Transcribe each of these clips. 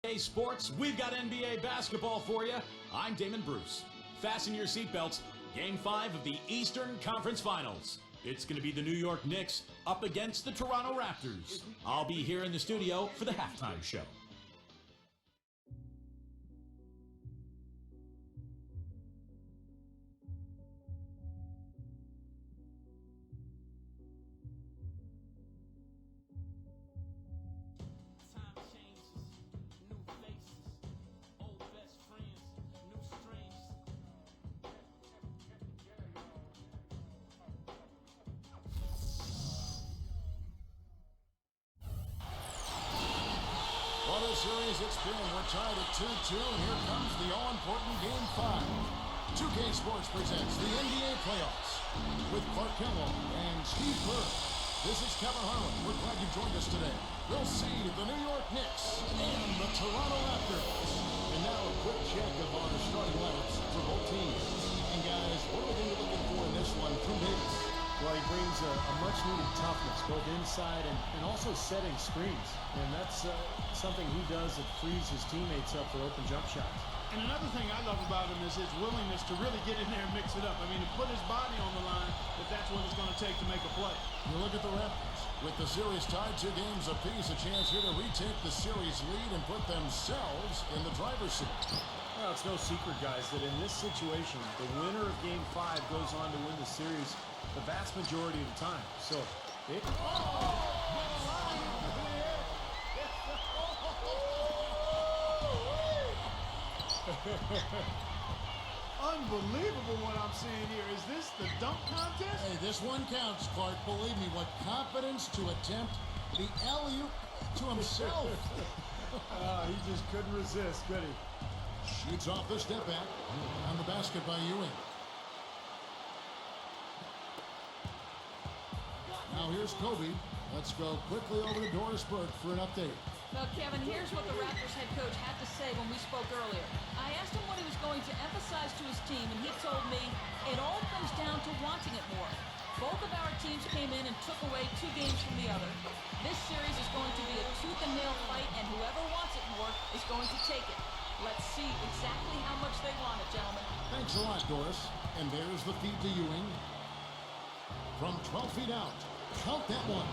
Hey sports, we've got NBA basketball for you. I'm Damon Bruce. Fasten your seatbelts. Game 5 of the Eastern Conference Finals. It's going to be the New York Knicks up against the Toronto Raptors. I'll be here in the studio for the halftime show. What a series it's been. We're tied at 2-2, and here comes the all-important Game 5. 2K Sports presents the NBA Playoffs with Clark Kellogg and Steve Kerr. This is Kevin Harlan. We're glad you joined us today. We'll see the New York Knicks and the Toronto Raptors. And now a quick check of our starting lineups for both teams. And guys, what are we going to be looking for in this one from Davis? Well, he brings a much-needed toughness, both inside and also setting screens. And that's something he does that frees his teammates up for open jump shots. And another thing I love about him is his willingness to really get in there and mix it up. I mean, to put his body on the line if that's what it's going to take to make a play. You look at the Raptors. With the series tied 2 games apiece, a chance here to retake the series lead and put themselves in the driver's seat. Well, it's no secret, guys, that in this situation, the winner of Game 5 goes on to win the series the vast majority of the time. So, it... Unbelievable what I'm seeing here. Is this the dunk contest? Hey, this one counts, Clark. Believe me, what confidence to attempt the alley-oop to himself. He just couldn't resist, could he? Shoots off the step back on the basket by Ewing. Now here's Kobe. Let's go quickly over to Doris Burke for an update. Well, Kevin, here's what the Raptors head coach had to say when we spoke earlier. I asked him what he was going to emphasize to his team, and he told me it all comes down to wanting it more. Both of our teams came in and took away 2 games from the other. This series is going to be a tooth-and-nail fight, and whoever wants it more is going to take it. Let's see exactly how much they want it, gentlemen. Thanks a lot, Doris. And there's the feed to Ewing. From 12 feet out. Count that one.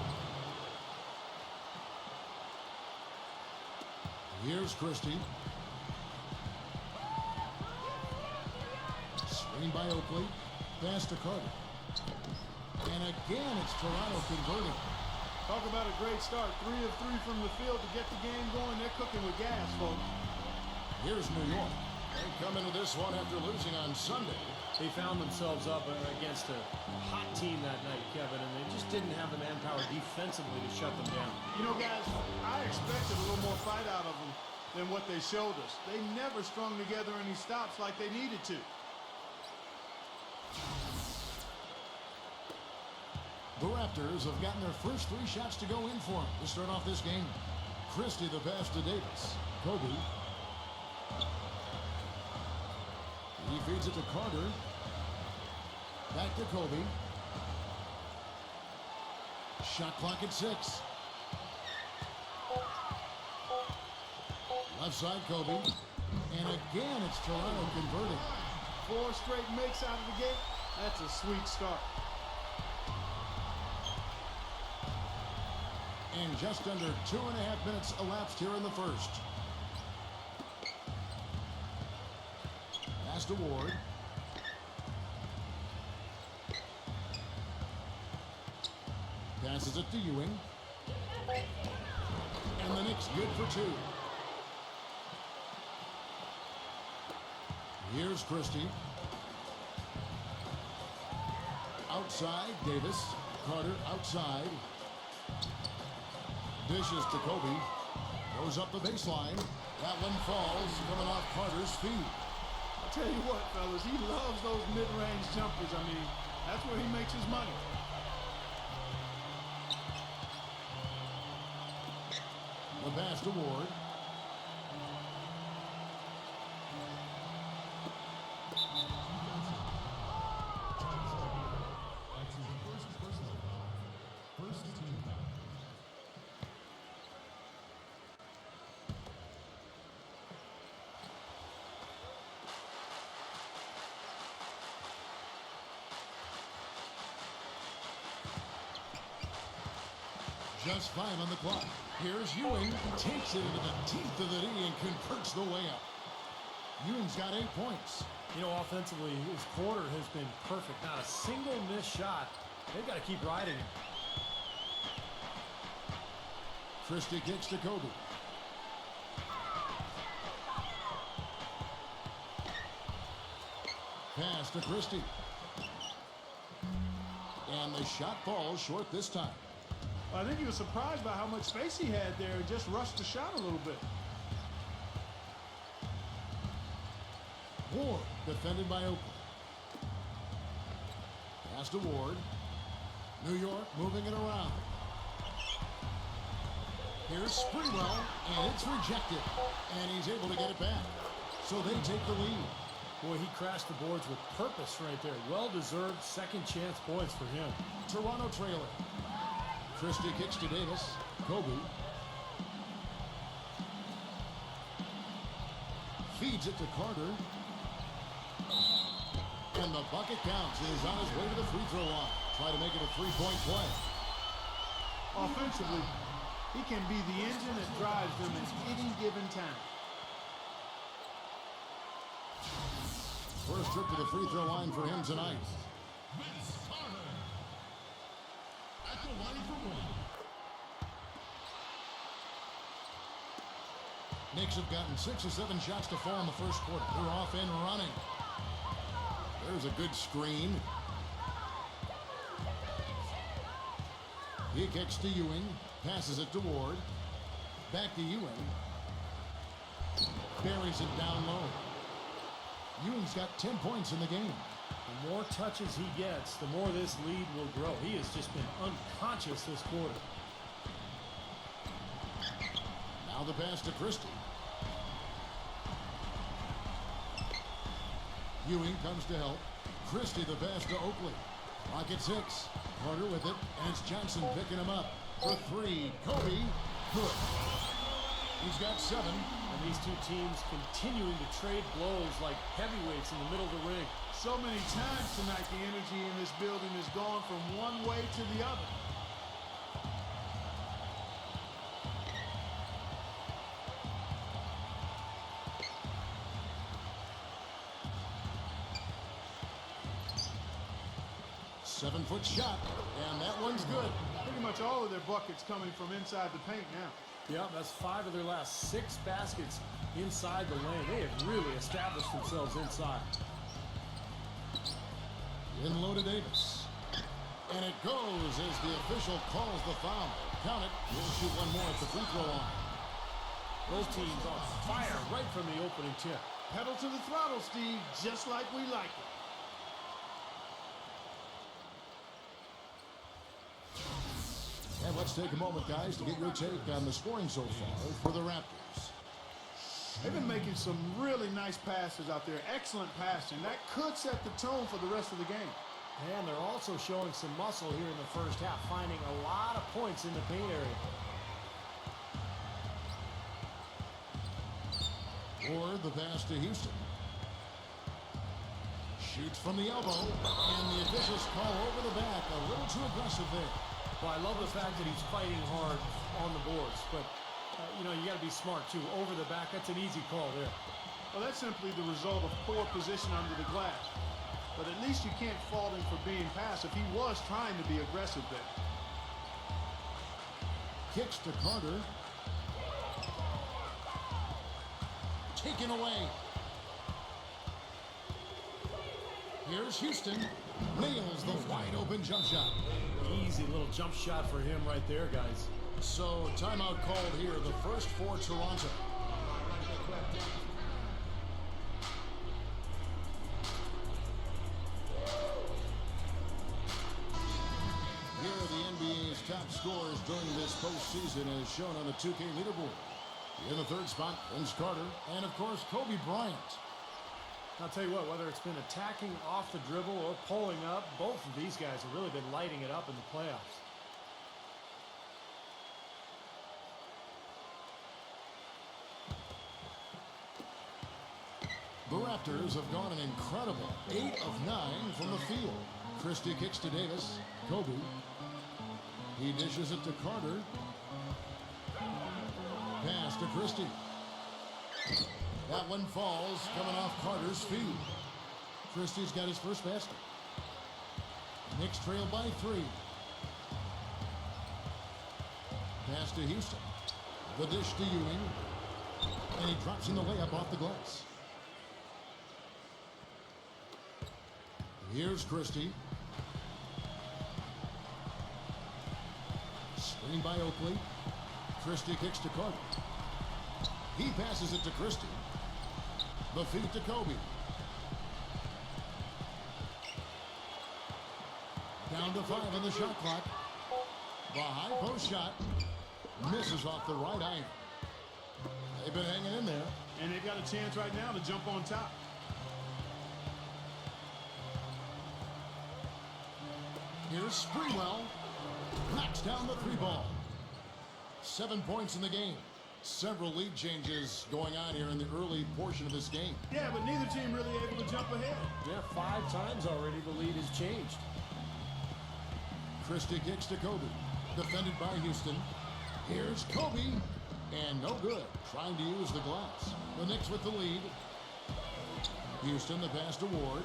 Here's Christie. Screen by Oakley. Pass to Carter. And again, it's Toronto converting. Talk about a great start. 3 of 3 from the field to get the game going. They're cooking with gas, folks. Here's New York. They come into this one after losing on Sunday. They found themselves up against a hot team that night, Kevin, and they just didn't have the manpower defensively to shut them down. You know, guys, I expected a little more fight out of them than what they showed us. They never strung together any stops like they needed to. The Raptors have gotten their first 3 shots to go in for them to start off this game. Christie the pass to Davis. Kobe. He feeds it to Carter. Back to Kobe. Shot clock at 6. Left side, Kobe. And again, it's Toronto converting. 4 straight makes out of the gate. That's a sweet start. And just under 2.5 minutes elapsed here in the first. Pass to Ward. Passes it to Ewing. And the Knicks good for 2. Here's Christie. Outside, Davis. Carter outside. Dishes to Kobe. Goes up the baseline. That one falls, coming off Carter's feet. I'll tell you what, fellas, he loves those mid-range jumpers. I mean, that's where he makes his money. The pass to Ward. Just 5 on the clock. Here's Ewing. Takes it into the teeth of the knee and converts the layup. Ewing's got 8 points. You know, offensively, his quarter has been perfect. Not a single missed shot. They've got to keep riding him. Christie kicks to Kobe. Pass to Christie. And the shot falls short this time. I think he was surprised by how much space he had there and just rushed the shot a little bit. Ward defended by Oakland. Pass to Ward. New York moving it around. Here's Sprewell, and it's rejected. And he's able to get it back. So they take the lead. Boy, he crashed the boards with purpose right there. Well-deserved second chance points for him. Toronto trailing. Christie kicks to Davis. Kobe. Feeds it to Carter. And the bucket counts. He is on his way to the free throw line. Try to make it a 3-point play. Offensively, he can be the engine that drives them at any given time. First trip to the free throw line for him tonight. At the line for one. Knicks have gotten 6 or 7 shots to fall in the first quarter. They're off and running. There's a good screen. He kicks to Ewing. Passes it to Ward. Back to Ewing. Buries it down low. Ewing's got 10 points in the game. The more touches he gets, the more this lead will grow. He has just been unconscious this quarter. Now the pass to Christie. Ewing comes to help. Christie the pass to Oakley. Rocket 6. Carter with it, and it's Johnson picking him up. For 3, Kobe, good. He's got 7. And these two teams continuing to trade blows like heavyweights in the middle of the ring. So many times tonight, the energy in this building has gone from one way to the other. Seven-foot shot, and that one's good. Pretty much all of their buckets coming from inside the paint now. Yeah, that's 5 of their last 6 baskets inside the lane. They have really established themselves inside. In low to Davis. And it goes as the official calls the foul. Count it. We'll shoot one more at the free throw line. Both teams on fire right from the opening tip. Pedal to the throttle, Steve, just like we like it. And let's take a moment, guys, to get your take on the scoring so far for the Raptors. They've been making some really nice passes out there. Excellent passing. That could set the tone for the rest of the game. And they're also showing some muscle here in the first half, finding a lot of points in the paint area. Or the pass to Houston. Shoots from the elbow, and the officials call over the back. A little too aggressive there. Well, I love the fact that he's fighting hard on the boards, but, you know, you got to be smart, too. Over the back, that's an easy call there. Well, that's simply the result of poor position under the glass. But at least you can't fault him for being passive. He was trying to be aggressive there. Kicks to Carter. Taken away. Here's Houston. Nails the wide open jump shot. Easy little jump shot for him right there, guys. So timeout called here, the first for Toronto. Here are the NBA's top scorers during this postseason as shown on the 2K leaderboard. In the third spot, Vince Carter, and of course, Kobe Bryant. I'll tell you what, whether it's been attacking off the dribble or pulling up, both of these guys have really been lighting it up in the playoffs. The Raptors have gone an incredible 8 of 9 from the field. Christie kicks to Davis. Kobe. He dishes it to Carter. Pass to Christie. That one falls, coming off Carter's feet. Christie's got his first basket. Knicks trail by 3. Pass to Houston. The dish to Ewing. And he drops in the layup off the glass. Here's Christie. Screen by Oakley. Christie kicks to Carter. He passes it to Christie. The feed to Kobe. Down to 5 on the shot clock. The high post shot misses off the right iron. They've been hanging in there. And they've got a chance right now to jump on top. Here's Sprewell. Knocks down the 3-ball. 7 points in the game. Several lead changes going on here in the early portion of this game. Yeah, but neither team really able to jump ahead. Yeah, 5 times already the lead has changed. Christie kicks to Kobe. Defended by Houston. Here's Kobe. And no good. Trying to use the glass. The Knicks with the lead. Houston, the pass to Ward.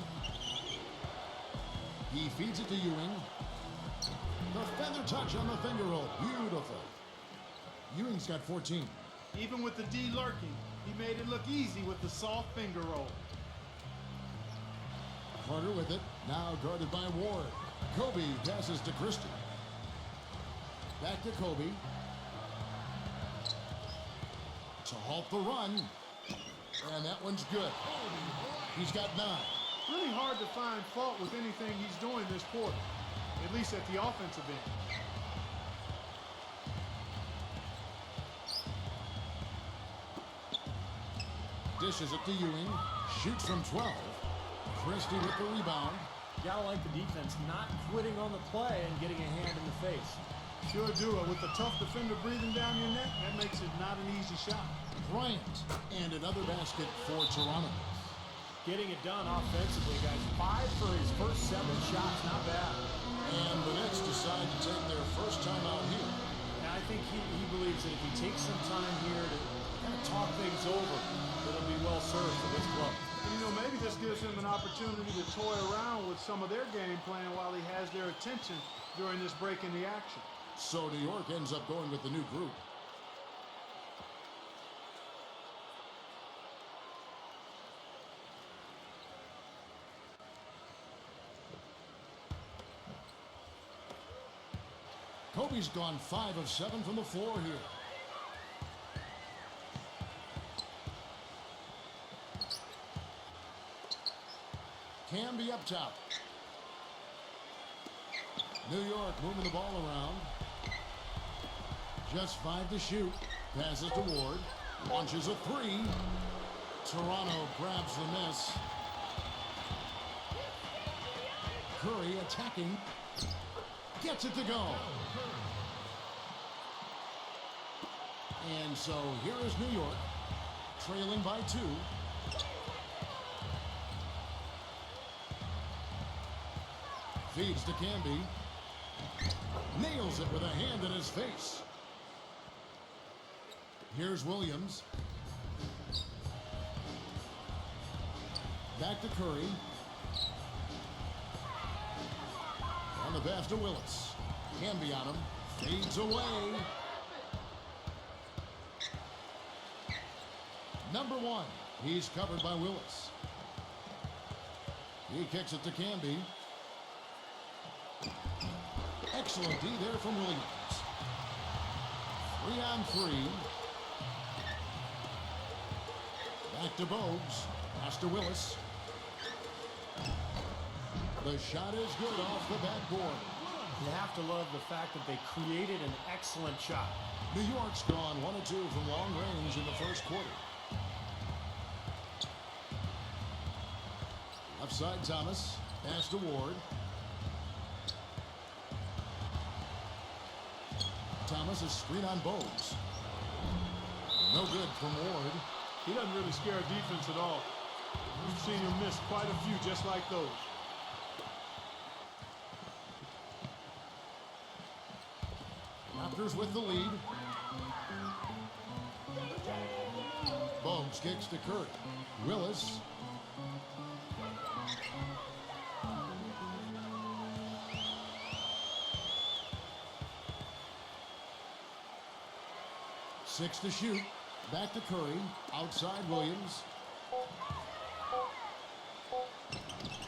He feeds it to Ewing. The feather touch on the finger roll. Beautiful. Ewing's got 14. Even with the D lurking, he made it look easy with the soft finger roll. Carter with it. Now guarded by Ward. Kobe passes to Christie. Back to Kobe. To halt the run. And that one's good. He's got 9. Really hard to find fault with anything he's doing this quarter, at least at the offensive end. Dishes it to Ewing. Shoots from 12. Christie with the rebound. You gotta like the defense not quitting on the play and getting a hand in the face. Sure do. With the tough defender breathing down your neck, that makes it not an easy shot. Bryant. And another basket for Toronto. Getting it done offensively, guys. 5 for his first 7 shots. Not bad. And the Knicks decide to take their first time out here. And I think he believes that if he takes some time here to kind of talk things over, it'll be well served for this club. And, maybe this gives him an opportunity to toy around with some of their game plan while he has their attention during this break in the action. So New York ends up going with the new group. Kobe's gone 5 of 7 from the floor here. Can be up top. New York moving the ball around. Just 5 to shoot. Passes to Ward. Launches a 3. Toronto grabs the miss. Curry attacking. Gets it to go. And so here is New York, trailing by 2. Feeds to Camby. Nails it with a hand in his face. Here's Williams. Back to Curry. On the pass to Willis. Camby on him. Fades away. Number 1. He's covered by Willis. He kicks it to Camby. Excellent D there from Williams. 3 on 3. Back to Bogues. Pass to Willis. The shot is good off the backboard. You have to love the fact that they created an excellent shot. New York's gone 1 of 2 from long range in the first quarter. Left side Thomas. Pass to Ward. Thomas is screen on Bogues. No good from Ward. He doesn't really scare defense at all. We've seen him miss quite a few just like those. Raptors with the lead. Bogues kicks to Curry. Willis. Six to shoot. Back to Curry. Outside Williams.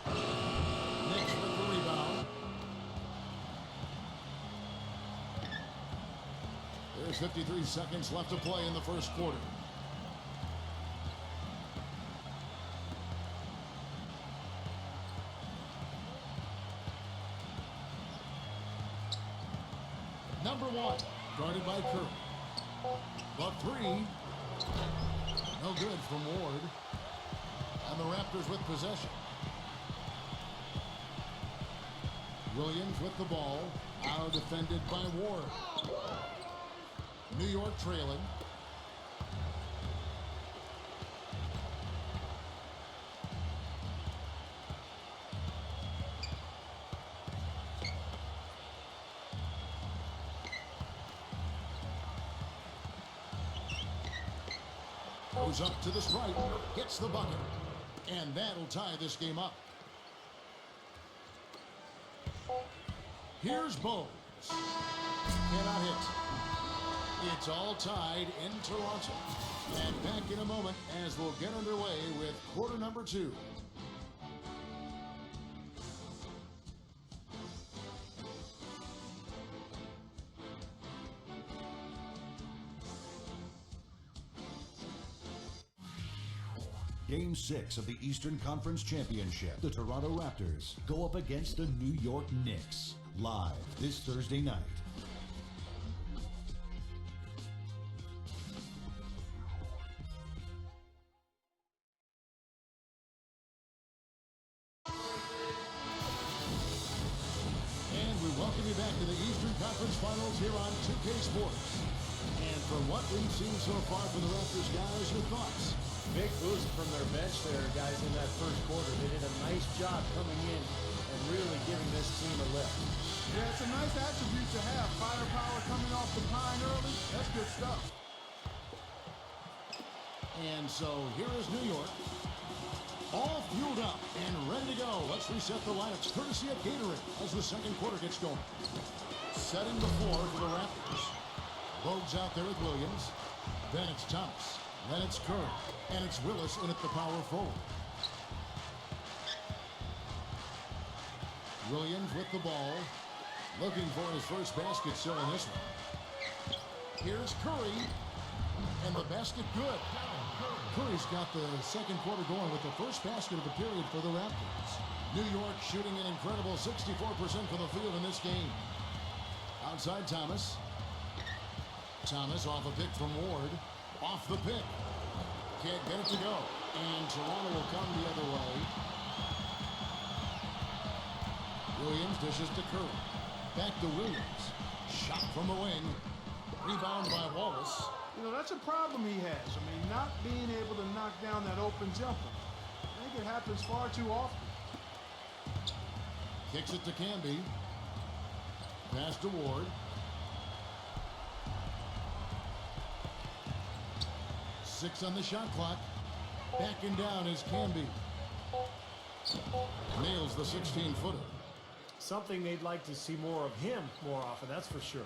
Knicks with the rebound. There's 53 seconds left to play in the first quarter. Number one, guarded by Curry. The three, no good from Ward. And the Raptors with possession. Williams with the ball, out defended by Ward. New York trailing. Goes up to the stripe, hits the bucket, and that'll tie this game up. Here's Bogues. Cannot hit. It's all tied in Toronto. And back in a moment as we'll get underway with quarter number two. Game 6 of the Eastern Conference Championship. The Toronto Raptors go up against the New York Knicks. Live this Thursday night. And we welcome you back to the Eastern Conference Finals here on 2K Sports. And from what we've seen so far from the Raptors, guys, your thoughts? Big boost from their bench there, guys, in that first quarter. They did a nice job coming in and really giving this team a lift. Yeah, it's a nice attribute to have. Firepower coming off the pine early. That's good stuff. And so here is New York. All fueled up and ready to go. Let's reset the lineups courtesy of Gatorade as the second quarter gets going. Setting the floor for the Raptors. Bogues out there with Williams. Then it's Thomas. Then it's Curry. And it's Willis in at the power forward. Williams with the ball. Looking for his first basket still in this one. Here's Curry. And the basket good. Curry's got the second quarter going with the first basket of the period for the Raptors. New York shooting an incredible 64% from the field in this game. Outside Thomas. Thomas off a pick from Ward. Off the pick. Can't get it to go. And Toronto will come the other way. Williams dishes to Curry. Back to Williams. Shot from the wing. Rebound by Wallace. You know, that's a problem he has. I mean, not being able to knock down that open jumper. I think it happens far too often. Kicks it to Camby. Pass to Ward. 6 on the shot clock. Backing down is Camby. Nails the 16-footer. Something they'd like to see more of him more often, that's for sure.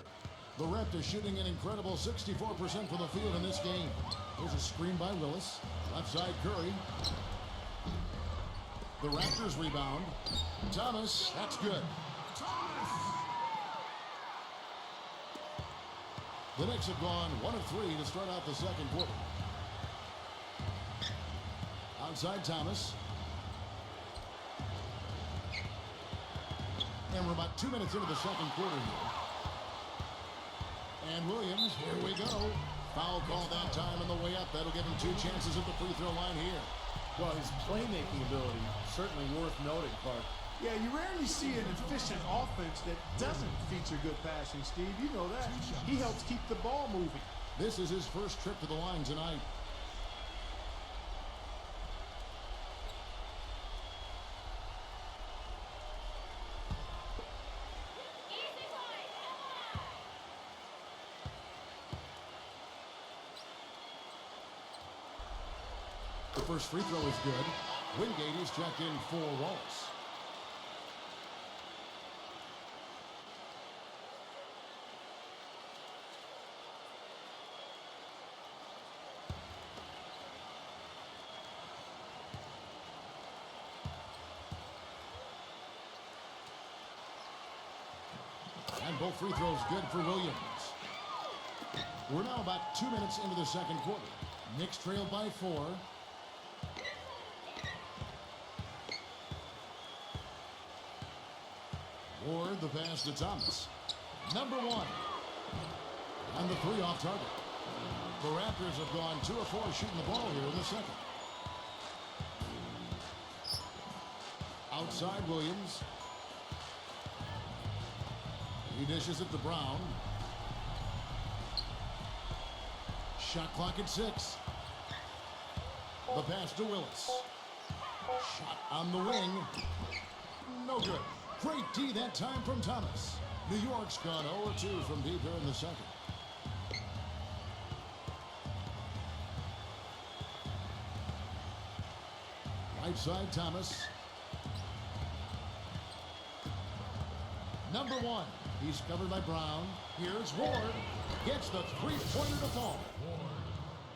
The Raptors shooting an incredible 64% from the field in this game. There's a screen by Willis. Left side Curry. The Raptors rebound. Thomas, that's good. The Knicks have gone 1 of 3 to start out the second quarter. Outside Thomas. And we're about 2 minutes into the second quarter here. And Williams, here we go. Foul call that time on the way up. That'll give him 2 chances at the free throw line here. Well, his playmaking ability, certainly worth noting, Clark. Yeah, you rarely see an efficient offense that doesn't feature good passing, Steve. You know that. He helps keep the ball moving. This is his first trip to the line tonight. The first free throw is good. Wingate is checked in for Wallace. And both free throws good for Williams. We're now about 2 minutes into the second quarter. Knicks trail by 4. Ward the pass to Thomas. Number 1. And the 3 off target. The Raptors have gone 2 of 4 shooting the ball here in the second. Outside Williams. He dishes it to Brown. Shot clock at 6. The pass to Willis. Shot on the wing. No good. Great D that time from Thomas. New York's gone 0-2 from deep here in the second. Right side Thomas. Number 1. He's covered by Brown. Here's Ward. Gets the three-pointer to fall.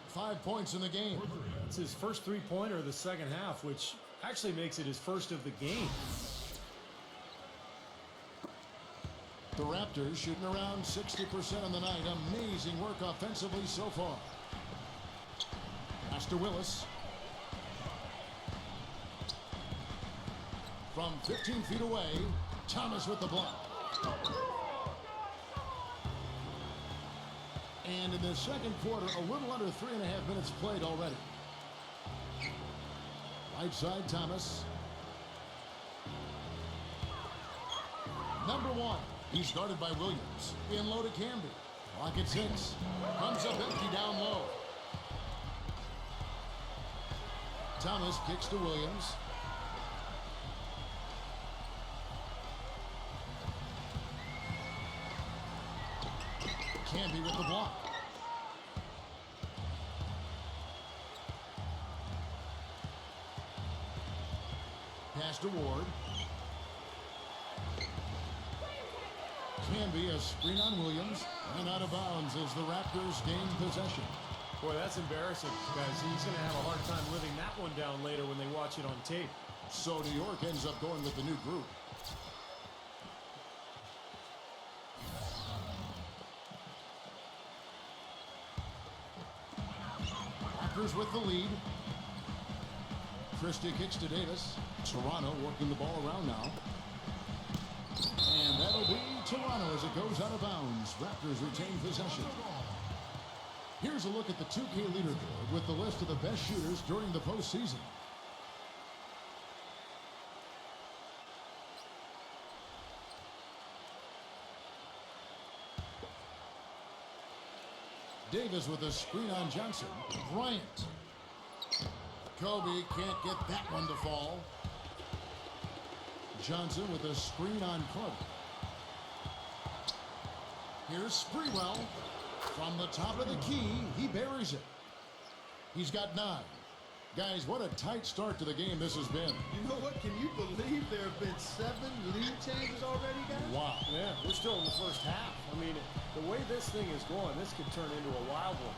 5 points in the game. It's his first three-pointer of the second half, which actually makes it his first of the game. The Raptors shooting around 60% on the night. Amazing work offensively so far. Pass to Willis. From 15 feet away, Thomas with the block. And in the second quarter, a little under 3.5 minutes played already. Right side, Thomas. Number 1. He's guarded by Williams. In low to Camby. Clock at 6. Comes up empty down low. Thomas kicks to Williams. Camby with the block. Pass to Ward. Camby a screen on Williams. And out of bounds as the Raptors gain possession. Boy, that's embarrassing, guys. He's going to have a hard time living that one down later when they watch it on tape. So New York ends up going with the new group. Raptors with the lead. Christie kicks to Davis. Toronto working the ball around now. And that'll be Toronto as it goes out of bounds. Raptors retain possession. Here's a look at the 2K leaderboard with the list of the best shooters during the postseason. Davis with a screen on Johnson. Bryant. Kobe can't get that one to fall. Johnson with a screen on Carter. Here's Sprewell. From the top of the key, he buries it. He's got 9. Guys, what a tight start to the game this has been. You know what? Can you believe there have been 7 lead changes already, guys? Wow. Yeah, we're still in the first half. I mean, the way this thing is going, this could turn into a wild one.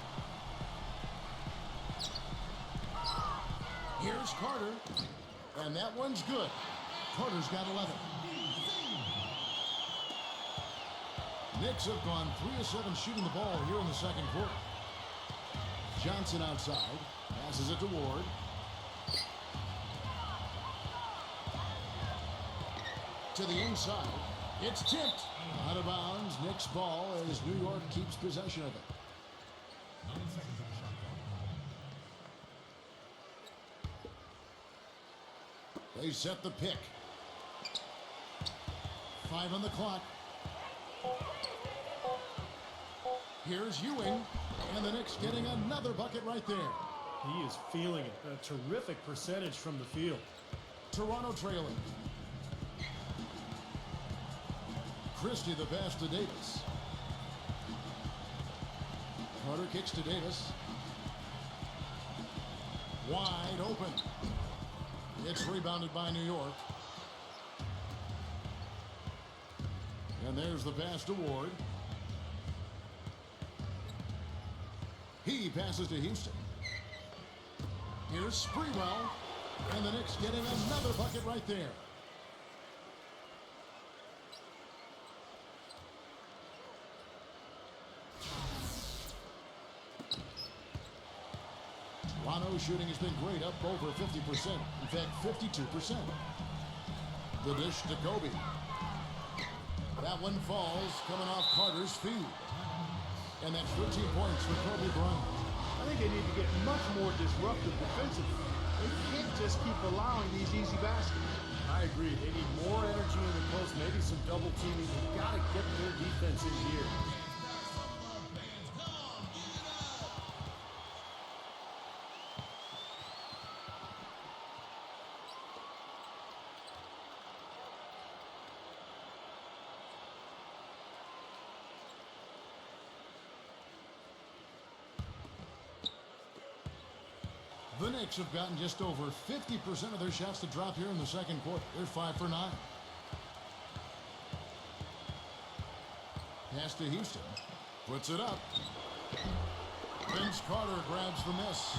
Here's Carter. And that one's good. Carter's got 11. Knicks have gone 3 of 7 shooting the ball here in the second quarter. Johnson outside. Passes it to Ward. To the inside. It's tipped. Out of bounds. Knicks ball as New York keeps possession of it. 9 seconds on the shot clock. They set the pick. 5 on the clock. Here's Ewing. And the Knicks getting another bucket right there. He is feeling it. A terrific percentage from the field. Toronto trailing. Christie the pass to Davis. Carter kicks to Davis. Wide open. It's rebounded by New York. And there's the pass to Ward. He passes to Houston. Here's Sprewell. And the Knicks getting another bucket right there. Toronto's shooting has been great, up over 50%. In fact, 52%. The dish to Kobe. That one falls, coming off Carter's feed. And that's 13 points for Kobe Bryant. I think they need to get much more disruptive defensively. They can't just keep allowing these easy baskets. I agree. They need more energy in the post, maybe some double teaming. They've got to get their defense in gear. The Knicks have gotten just over 50% of their shots to drop here in the second quarter. They're 5 for 9. Pass to Houston. Puts it up. Vince Carter grabs the miss.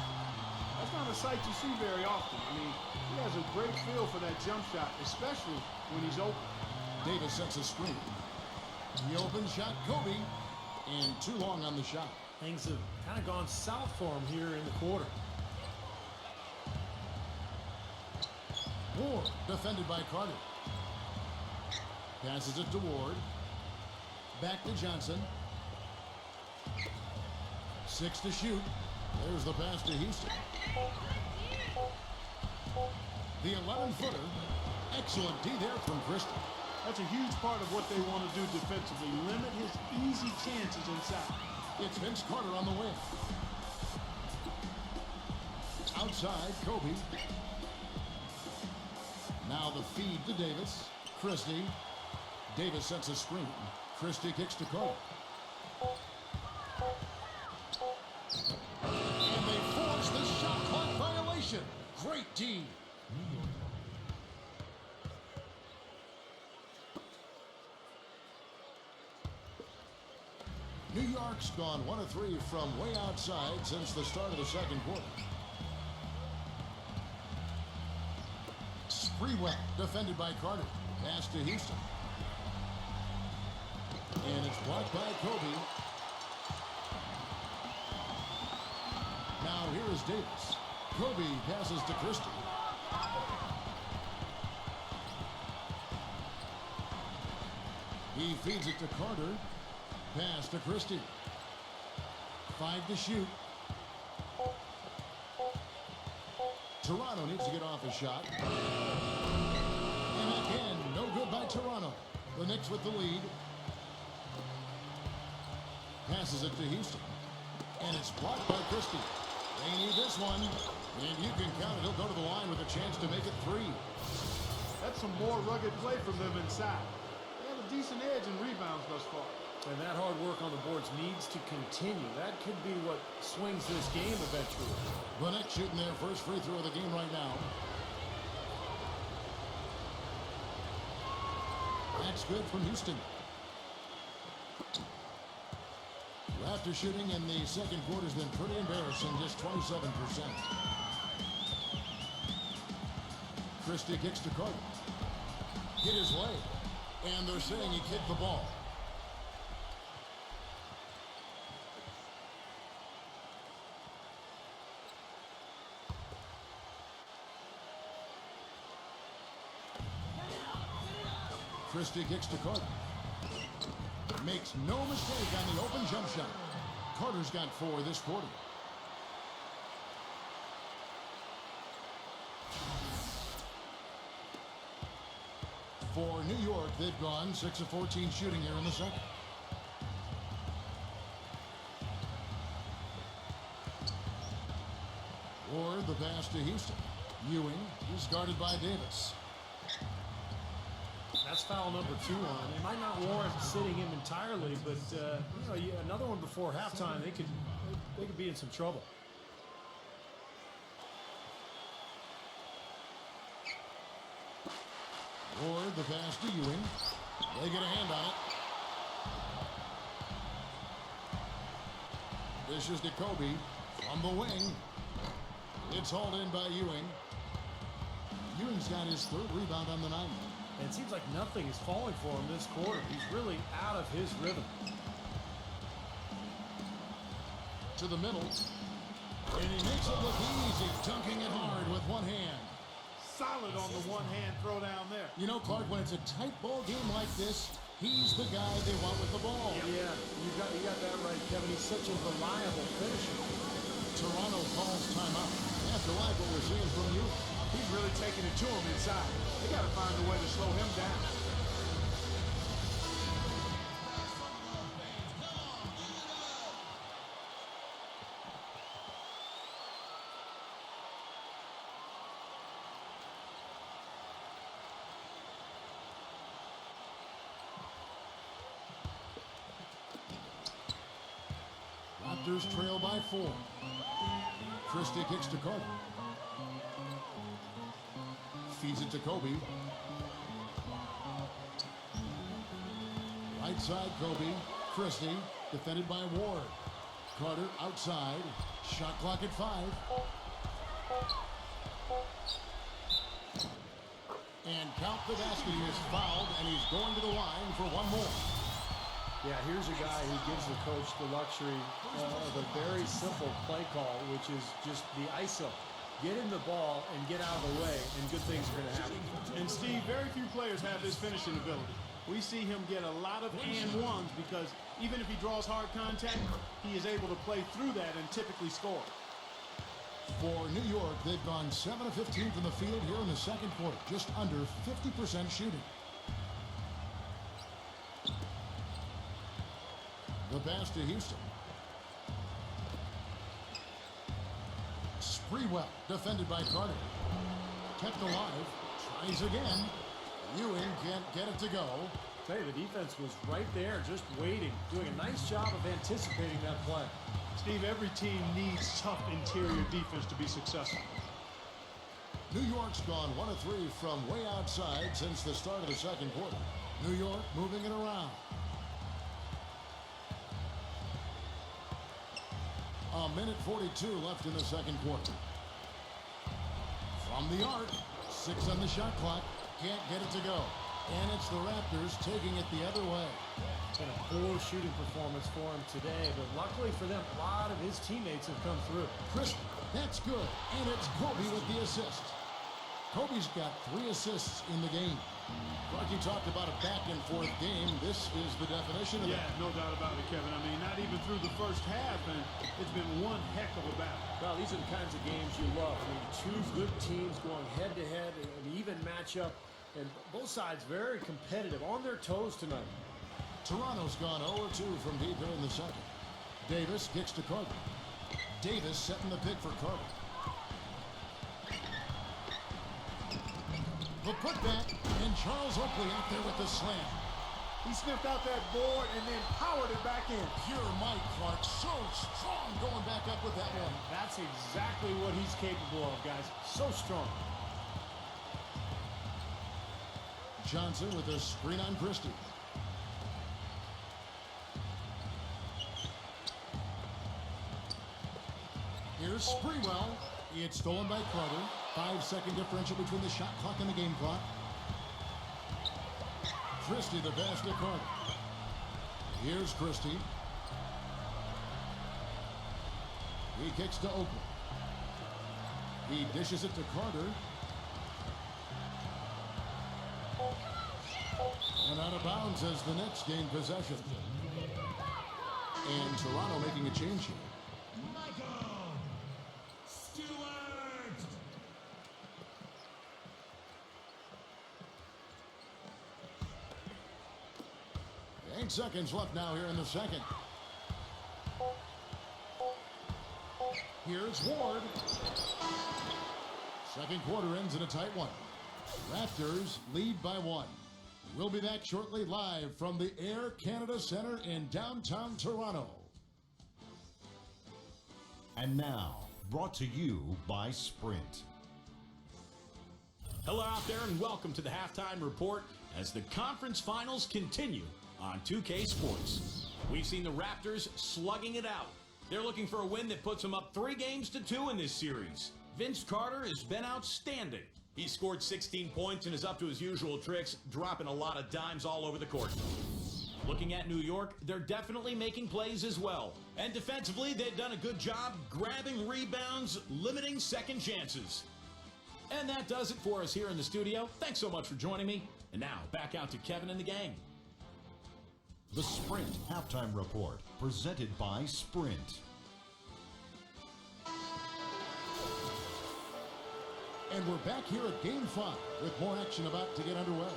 That's not a sight you see very often. I mean, he has a great feel for that jump shot, especially when he's open. Davis sets a screen. The open shot, Kobe. And too long on the shot. Things have kind of gone south for him here in the quarter. Ward, defended by Carter. Passes it to Ward. Back to Johnson. 6 to shoot. There's the pass to Houston. The 11-footer. Excellent D there from Christie. That's a huge part of what they want to do defensively. Limit his easy chances inside. It's Vince Carter on the wing. Outside, Kobe. Now the feed to Davis. Christie. Davis sets a screen. Christie kicks to Carter. And they force the shot clock violation. Great D. New York's gone 1 of 3 from way outside since the start of the second quarter. Sprewell, defended by Carter. Pass to Houston. And it's blocked by Kobe. Now here is Davis. Kobe passes to Christie. He feeds it to Carter. Pass to Christie. 5 to shoot. Toronto needs to get off a shot. And again, no good by Toronto. The Knicks with the lead. Passes it to Houston. And it's blocked by Christie. They need this one. And you can count it. He'll go to the line with a chance to make it 3. That's some more rugged play from them inside. They have a decent edge in rebounds thus far. And that hard work on the boards needs to continue. That could be what swings this game eventually. The Knicks shooting their first free throw of the game right now. That's good from Houston. Raptors shooting in the second quarter has been pretty embarrassing, just 27%. Christie kicks to Carter. Hit his leg. And they're saying he kicked the ball. Christie kicks to Carter. Makes no mistake on the open jump shot. Carter's got 4 this quarter. For New York, they've gone 6 of 14 shooting here in the second. Ward, the pass to Houston. Ewing is guarded by Davis. That's foul number 2 on him. It might not warrant sitting him entirely, but another one before halftime, they could be in some trouble. Ward, the pass to Ewing. They get a hand on it. This is to Kobe from the wing. It's hauled in by Ewing. Ewing's got his third rebound on the night. And it seems like nothing is falling for him this quarter. He's really out of his rhythm. To the middle. And he makes it look easy, dunking it hard with one hand. Solid on the one-hand throw down there. You know, Clark, when it's a tight ball game like this, he's the guy they want with the ball. Yeah, you got that right, Kevin. He's such a reliable finisher. Toronto calls timeout. They have to like what we're seeing from you. He's really taking it to him inside. They got to find a way to slow him down. Raptors trail by 4. Christie kicks to Carter. Feeds it to Kobe. Right side, Kobe. Christie, defended by Ward. Carter outside. Shot clock at 5. And count the basket. He is fouled, and he's going to the line for one more. Yeah, here's a guy who gives the coach the luxury of a very simple play call, which is just the ISO. Get in the ball and get out of the way, and good things are going to happen. And Steve, very few players have this finishing ability. We see him get a lot of and ones because even if he draws hard contact, he is able to play through that and typically score. For New York, they've gone 7 of 15 from the field here in the second quarter, just under 50% shooting. The pass to Houston. Sprewell, defended by Carter. Kept alive. Tries again. Ewing can't get it to go. Tell you, the defense was right there, just waiting, doing a nice job of anticipating that play. Steve, every team needs tough interior defense to be successful. New York's gone 1 of 3 from way outside since the start of the second quarter. New York moving it around. A minute 42 left in the second quarter. From the arc, 6 on the shot clock. Can't get it to go. And it's the Raptors taking it the other way. It's been a poor shooting performance for him today, but luckily for them, a lot of his teammates have come through. Christie, that's good. And it's Kobe with the assist. Kobe's got 3 assists in the game. Like you talked about a back-and-forth game, this is the definition of Yeah, no doubt about it, Kevin. I mean, not even through the first half, and it's been one heck of a battle. Well, these are the kinds of games you love. I mean, two good teams going head-to-head, an even matchup, and both sides very competitive, on their toes tonight. Toronto's gone 0-2 from deep here in the second. Davis kicks to Carter. Davis setting the pick for Carter. The putback, and Charles Oakley out there with the slam. He sniffed out that board and then powered it back in. Pure Mike Clark, so strong going back up with that one. That's exactly what he's capable of, guys. So strong. Johnson with a screen on Christie. Here's Sprewell. It's stolen by Carter. 5-second differential between the shot clock and the game clock. Christie the pass to Carter. Here's Christie. He kicks to Oakley. He dishes it to Carter. And out of bounds as the Knicks gain possession. And Toronto making a change here. Michael Stewart. 8 seconds left now here in the second. Here's Ward. Second quarter ends in a tight one. Raptors lead by 1. We'll be back shortly live from the Air Canada Centre in downtown Toronto. And now, brought to you by Sprint. Hello out there and welcome to the Halftime Report as the conference finals continue on 2K Sports. We've seen the Raptors slugging it out. They're looking for a win that puts them up 3-2 in this series. Vince Carter has been outstanding. He scored 16 points and is up to his usual tricks, dropping a lot of dimes all over the court. Looking at New York, they're definitely making plays as well. And defensively, they've done a good job grabbing rebounds, limiting second chances. And that does it for us here in the studio. Thanks so much for joining me. And now, back out to Kevin and the gang. The Sprint Halftime Report, presented by Sprint. And we're back here at Game 5 with more action about to get underway.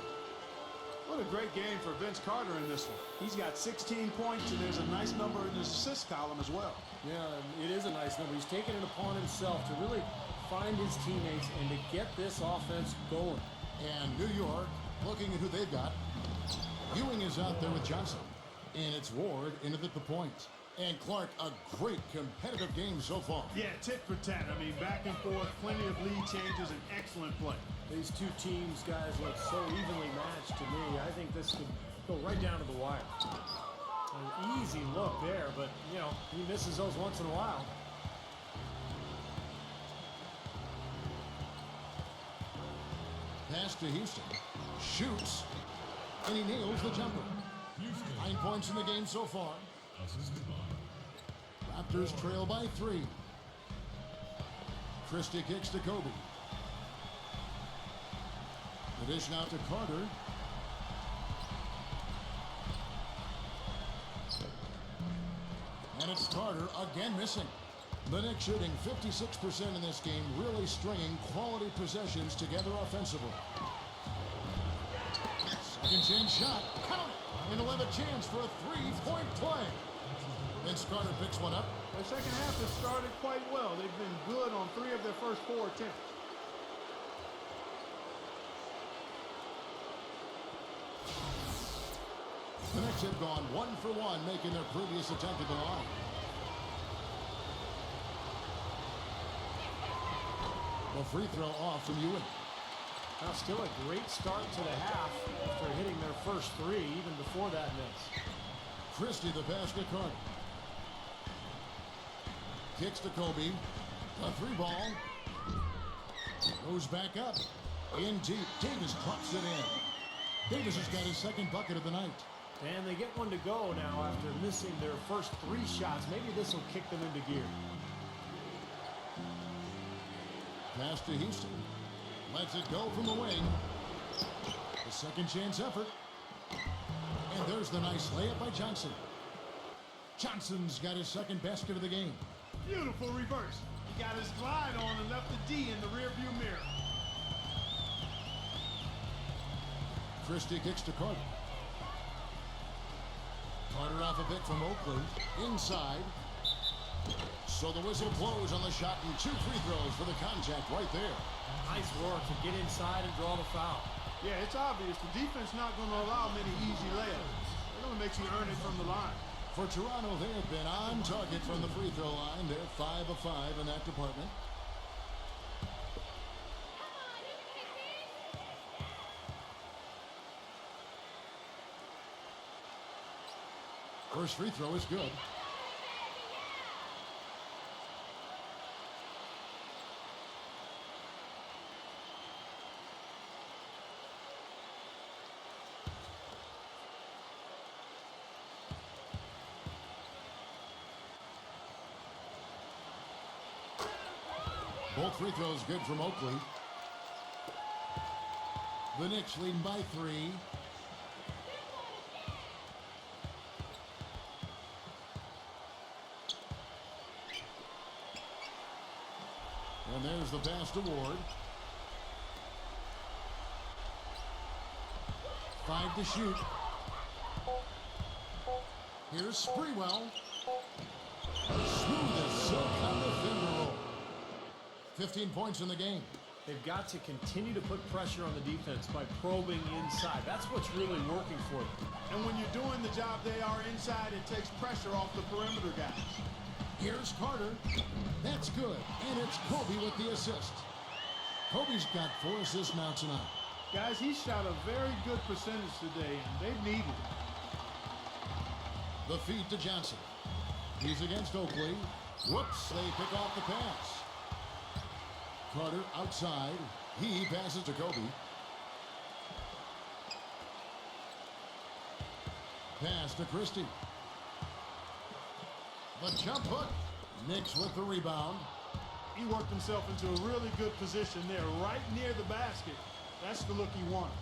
What a great game for Vince Carter in this one. He's got 16 points, and there's a nice number in his assist column as well. Yeah, it is a nice number. He's taken it upon himself to really find his teammates and to get this offense going. And New York, looking at who they've got. Ewing is out there with Johnson. And it's Ward in at the point. And Clark, a great competitive game so far. Yeah, tit for tat. I mean, back and forth, plenty of lead changes, and excellent play. These two teams, guys, look so evenly matched to me. I think this could go right down to the wire. An easy look there, but, you know, he misses those once in a while. Pass to Houston. Shoots. And he nails the jumper. 9 points in the game so far. Raptors trail by 3. Christie kicks to Kobe. The dish now to Carter. And it's Carter again missing. The Knicks shooting 56% in this game, really stringing quality possessions together offensively. Second chance shot. Count it. And he'll have a chance for a 3-point play. Vince Carter picks one up. The second half has started quite well. They've been good on 3 of their first 4 attempts. The Knicks have gone 1 for 1, making their previous attempt at the line. The free throw off from Ewing. Now still a great start to the half after hitting their first 3, even before that miss. Christie the pass to Carter. Kicks to Kobe. A 3 ball. Goes back up. In deep. Davis drops it in. Davis has got his second bucket of the night. And they get one to go now after missing their first 3 shots. Maybe this will kick them into gear. Pass to Houston. Lets it go from the wing. The second chance effort. And there's the nice layup by Johnson. Johnson's got his second basket of the game. Beautiful reverse. He got his glide on and left the D in the rearview mirror. Christie kicks to Carter. Carter off a bit from Oakley. Inside. So the whistle blows on the shot and 2 free throws for the contact right there. Nice work to get inside and draw the foul. Yeah, it's obvious. The defense not going to allow many easy layups. They're going to make you earn it from the line. For Toronto, they have been on target from the free throw line. They're 5 of 5 in that department. First free throw is good. Both free throws good from Oakley. The Knicks leading by 3. And there's the pass to Ward. 5 to shoot. Here's Sprewell. Smooth as silk on the finger roll. 15 points in the game. They've got to continue to put pressure on the defense by probing inside. That's what's really working for them. And when you're doing the job they are inside, it takes pressure off the perimeter guys. Here's Carter. That's good. And it's Kobe with the assist. Kobe's got 4 assists now tonight. Guys, he shot a very good percentage today, and they've needed it. The feed to Johnson. He's against Oakley. Whoops, they pick off the pass. Carter outside. He passes to Kobe. Pass to Christie. The jump hook. Knicks with the rebound. He worked himself into a really good position there, right near the basket. That's the look he wanted.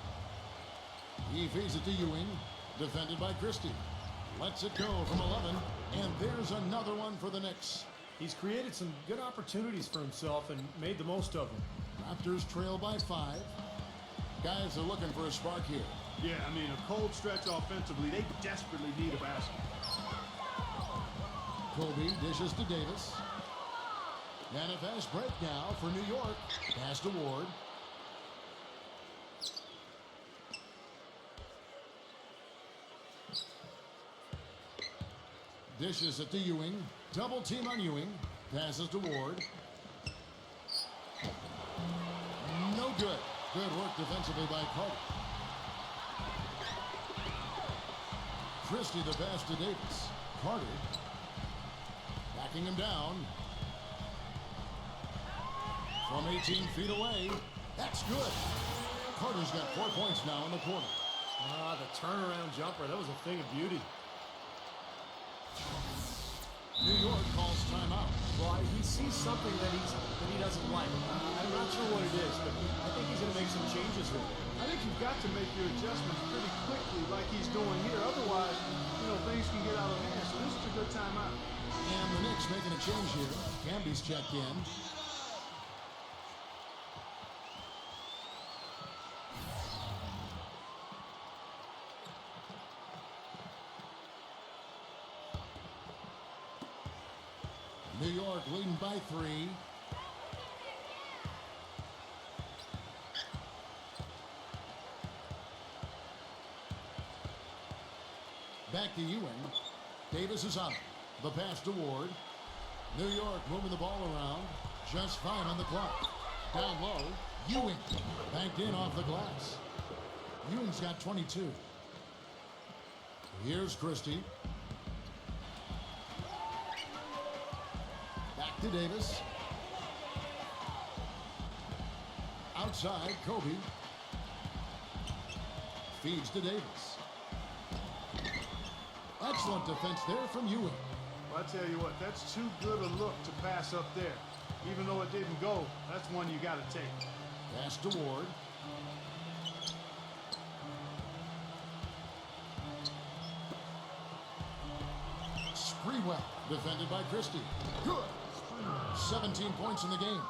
He feeds it to Ewing. Defended by Christie. Lets it go from 11. And there's another one for the Knicks. He's created some good opportunities for himself and made the most of them. Raptors trail by 5. Guys are looking for a spark here. Yeah, I mean, a cold stretch offensively. They desperately need a basket. Kobe dishes to Davis. And a fast break now for New York. Pass to Ward. Dishes it to Ewing. Double team on Ewing. Passes to Ward. No good. Good work defensively by Carter. Christie the pass to Davis. Carter backing him down. From 18 feet away. That's good. Carter's got 4 points now in the quarter. Ah, the turnaround jumper. That was a thing of beauty. New York calls timeout. Well, he sees something that he doesn't like. I'm not sure what it is, but I think he's going to make some changes with it. I think you've got to make your adjustments pretty quickly like he's doing here. Otherwise, things can get out of hand. So this is a good timeout. And the Knicks making a change here. Camby's checked in. New York leading by 3. Back to Ewing. Davis is up. The pass to Ward. New York moving the ball around. Just 5 on the clock. Down low. Ewing. Banked in off the glass. Ewing's got 22. Here's Christie. Back to Davis. Outside, Kobe. Feeds to Davis. Excellent defense there from Ewing. Well, I tell you what, that's too good a look to pass up there. Even though it didn't go, that's one you got to take. Pass to Ward. Sprewell, defended by Christie. Good. 17 points in the game.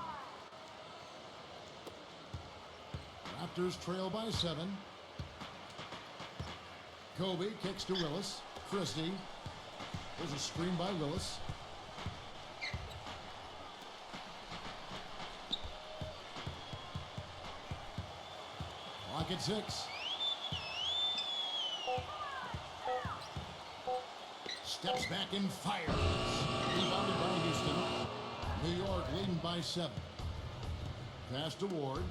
Raptors trail by 7. Kobe kicks to Willis. Christie. There's a screen by Willis. Clock at 6. Steps back and fires. Rebounded by Houston. New York leading by 7. Pass to Ward.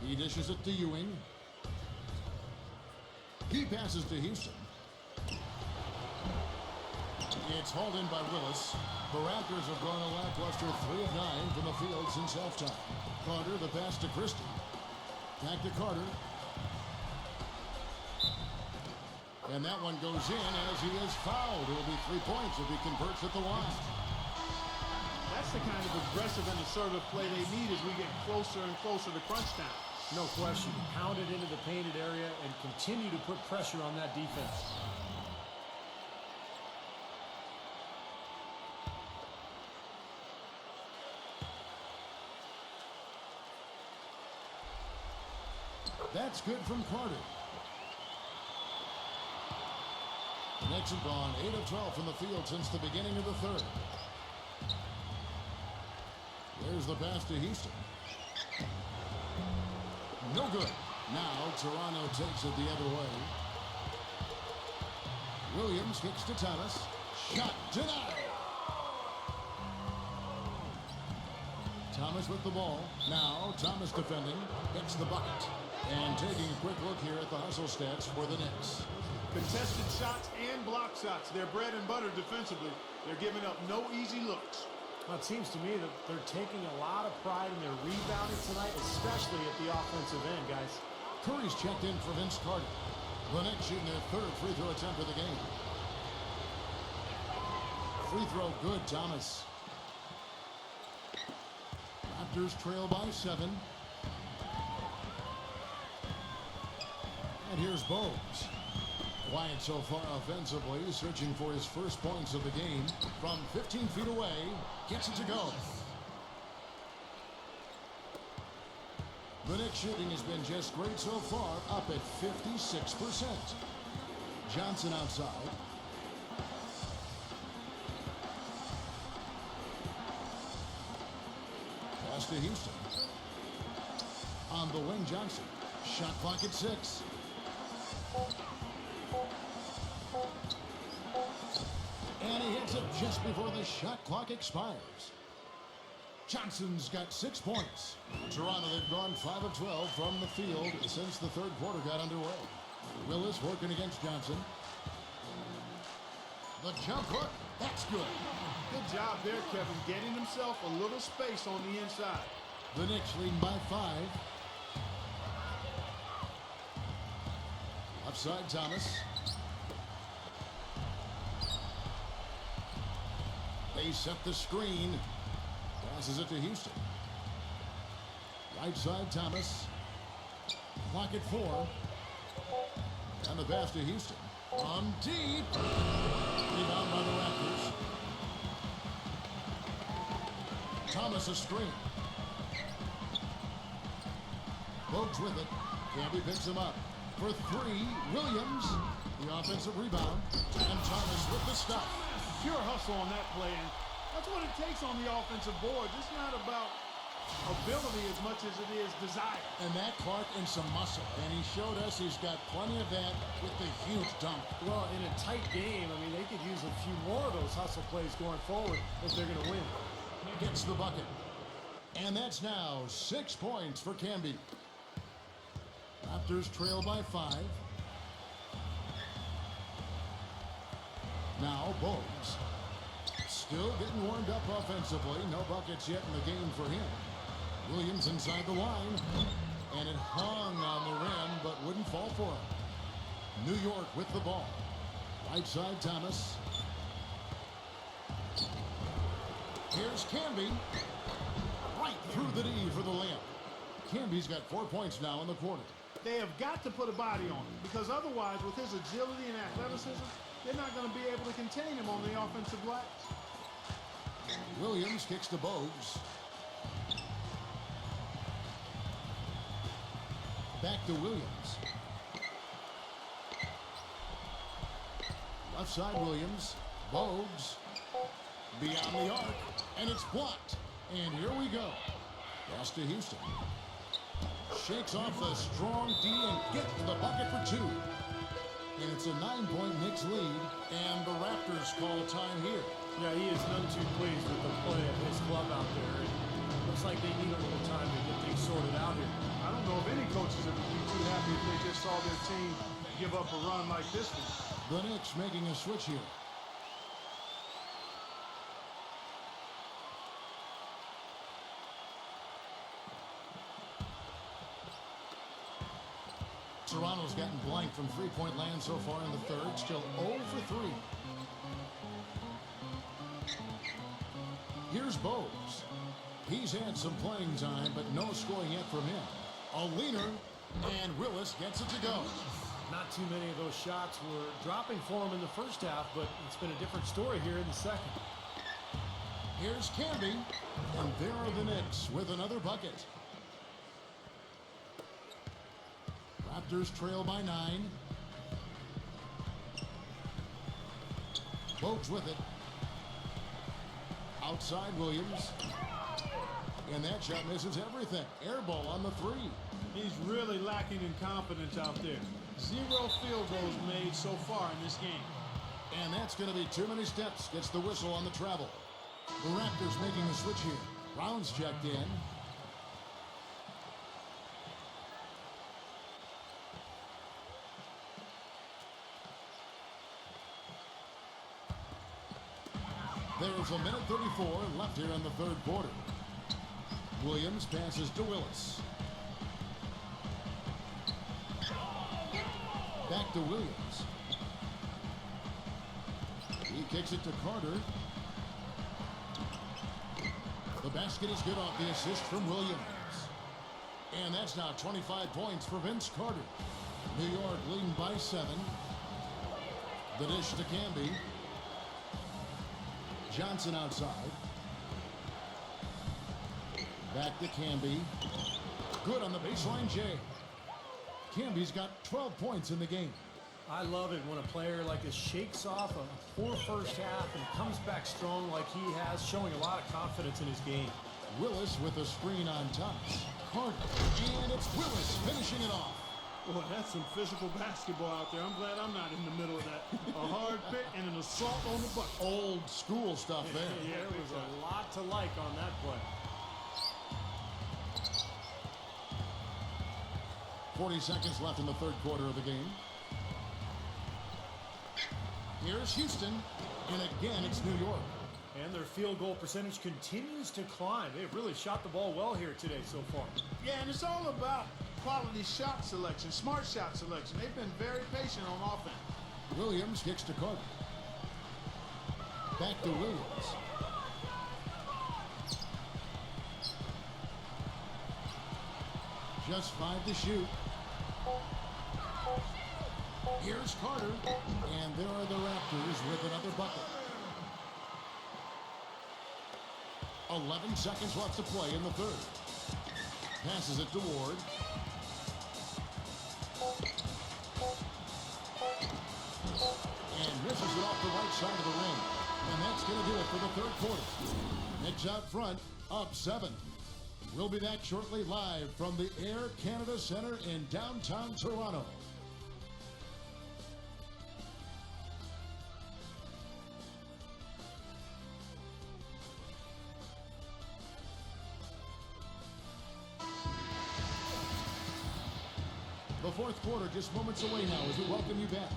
He dishes it to Ewing. He passes to Houston. It's hauled in by Willis. The Raptors have gone a lackluster 3 of 9 from the field since halftime. Carter, the pass to Christie. Back to Carter. And that one goes in as he is fouled. It will be 3 points if he converts at the line. That's the kind of aggressive and assertive play they need as we get closer and closer to crunch time. No question. Pound it into the painted area and continue to put pressure on that defense. That's good from Carter. The Knicks have gone 8 of 12 from the field since the beginning of the third. There's the pass to Houston. No good. Now Toronto takes it the other way. Williams kicks to Thomas. Shot denied. Thomas with the ball. Now Thomas defending. Gets the bucket. And taking a quick look here at the hustle stats for the Knicks. Contested shots and block shots. They're bread and butter defensively. They're giving up no easy looks. Well, it seems to me that they're taking a lot of pride in their rebounding tonight, especially at the offensive end, guys. Curry's checked in for Vince Carter. The Knicks shooting their third free throw attempt of the game. Free throw good, Thomas. Raptors trail by 7. And here's Bogues. Quiet so far offensively, searching for his first points of the game. From 15 feet away, gets it to go. The Knicks shooting has been just great so far, up at 56%. Johnson outside. Pass to Houston. On the wing, Johnson. Shot clock at 6. And he hits it just before the shot clock expires. Johnson's got 6 points. Toronto, they've gone 5 of 12 from the field since the third quarter got underway. Willis working against Johnson. The jump hook, that's good. Good job there, Kevin, getting himself a little space on the inside. The Knicks leading by 5. Upside Thomas. They set the screen. Passes it to Houston. Right side Thomas. Clock at 4. And the pass to Houston. On deep. Rebound by the Raptors. Thomas a screen. Bogues with it. Camby picks him up. For 3, Williams. The offensive rebound. And Thomas with the stop. Pure hustle on that play, and that's what it takes on the offensive board. It's not about ability as much as it is desire. And that Clark and some muscle. And he showed us he's got plenty of that with the huge dunk. Well, in a tight game, I mean, they could use a few more of those hustle plays going forward if they're going to win. Gets the bucket. And that's now 6 points for Camby. Raptors trail by 5. Now Bogues. Still getting warmed up offensively. No buckets yet in the game for him. Williams inside the line. And it hung on the rim, but wouldn't fall for him. New York with the ball. Right side Thomas. Here's Camby. Right through the D for the layup. Camby's got 4 points now in the quarter. They have got to put a body on him, because otherwise, with his agility and athleticism, they're not going to be able to contain him on the offensive glass. Williams kicks to Bogues. Back to Williams. Left side Williams. Bogues. Beyond the arc. And it's blocked. And here we go. Pass to Houston. Shakes off the strong D and gets the bucket for 2. And it's a 9-point Knicks lead. And the Raptors call time here. Yeah, he is none too pleased with the play of his club out there. It looks like they need a little time to get things sorted out here. I don't know if any coaches would be too happy if they just saw their team give up a run like this one. The Knicks making a switch here. Toronto's gotten blank from three-point land so far in the third. Still 0 for 3. Here's Bogues. He's had some playing time, but no scoring yet from him. A leaner, and Willis gets it to go. Not too many of those shots were dropping for him in the first half, but it's been a different story here in the second. Here's Camby, and there are the Knicks with another bucket. Raptors trail by 9. Bogues with it. Outside Williams. And that shot misses everything. Air ball on the 3. He's really lacking in confidence out there. 0 field goals made so far in this game. And that's going to be too many steps. Gets the whistle on the travel. The Raptors making a switch here. Brown's checked in. There's a minute 34 left here in the third quarter. Williams passes to Willis. Back to Williams. He kicks it to Carter. The basket is good off the assist from Williams. And that's now 25 points for Vince Carter. New York leading by 7. The dish to Camby. Johnson outside. Back to Camby. Good on the baseline, Jay. Camby's got 12 points in the game. I love it when a player like this shakes off a poor first half and comes back strong like he has, showing a lot of confidence in his game. Willis with a screen on top. Carter. And it's Willis finishing it off. Boy, that's some physical basketball out there. I'm glad I'm not in the middle of that. A hard pick and an assault on the bucket. Old school stuff there. Yeah, there was a lot to like on that play. 40 seconds left in the third quarter of the game. Here's Houston, and again it's New York. And their field goal percentage continues to climb. They've really shot the ball well here today so far. Yeah, and it's all about quality shot selection, smart shot selection. They've been very patient on offense. Williams kicks to Carter. Back to Williams. Just 5 to shoot. Here's Carter, and there are the Raptors with another bucket. 11 seconds left to play in the third. Passes it to Ward. And misses it off the right side of the ring. And that's going to do it for the third quarter. Knicks out front, up 7. We'll be back shortly live from the Air Canada Centre in downtown Toronto. The fourth quarter just moments away now as we welcome you back.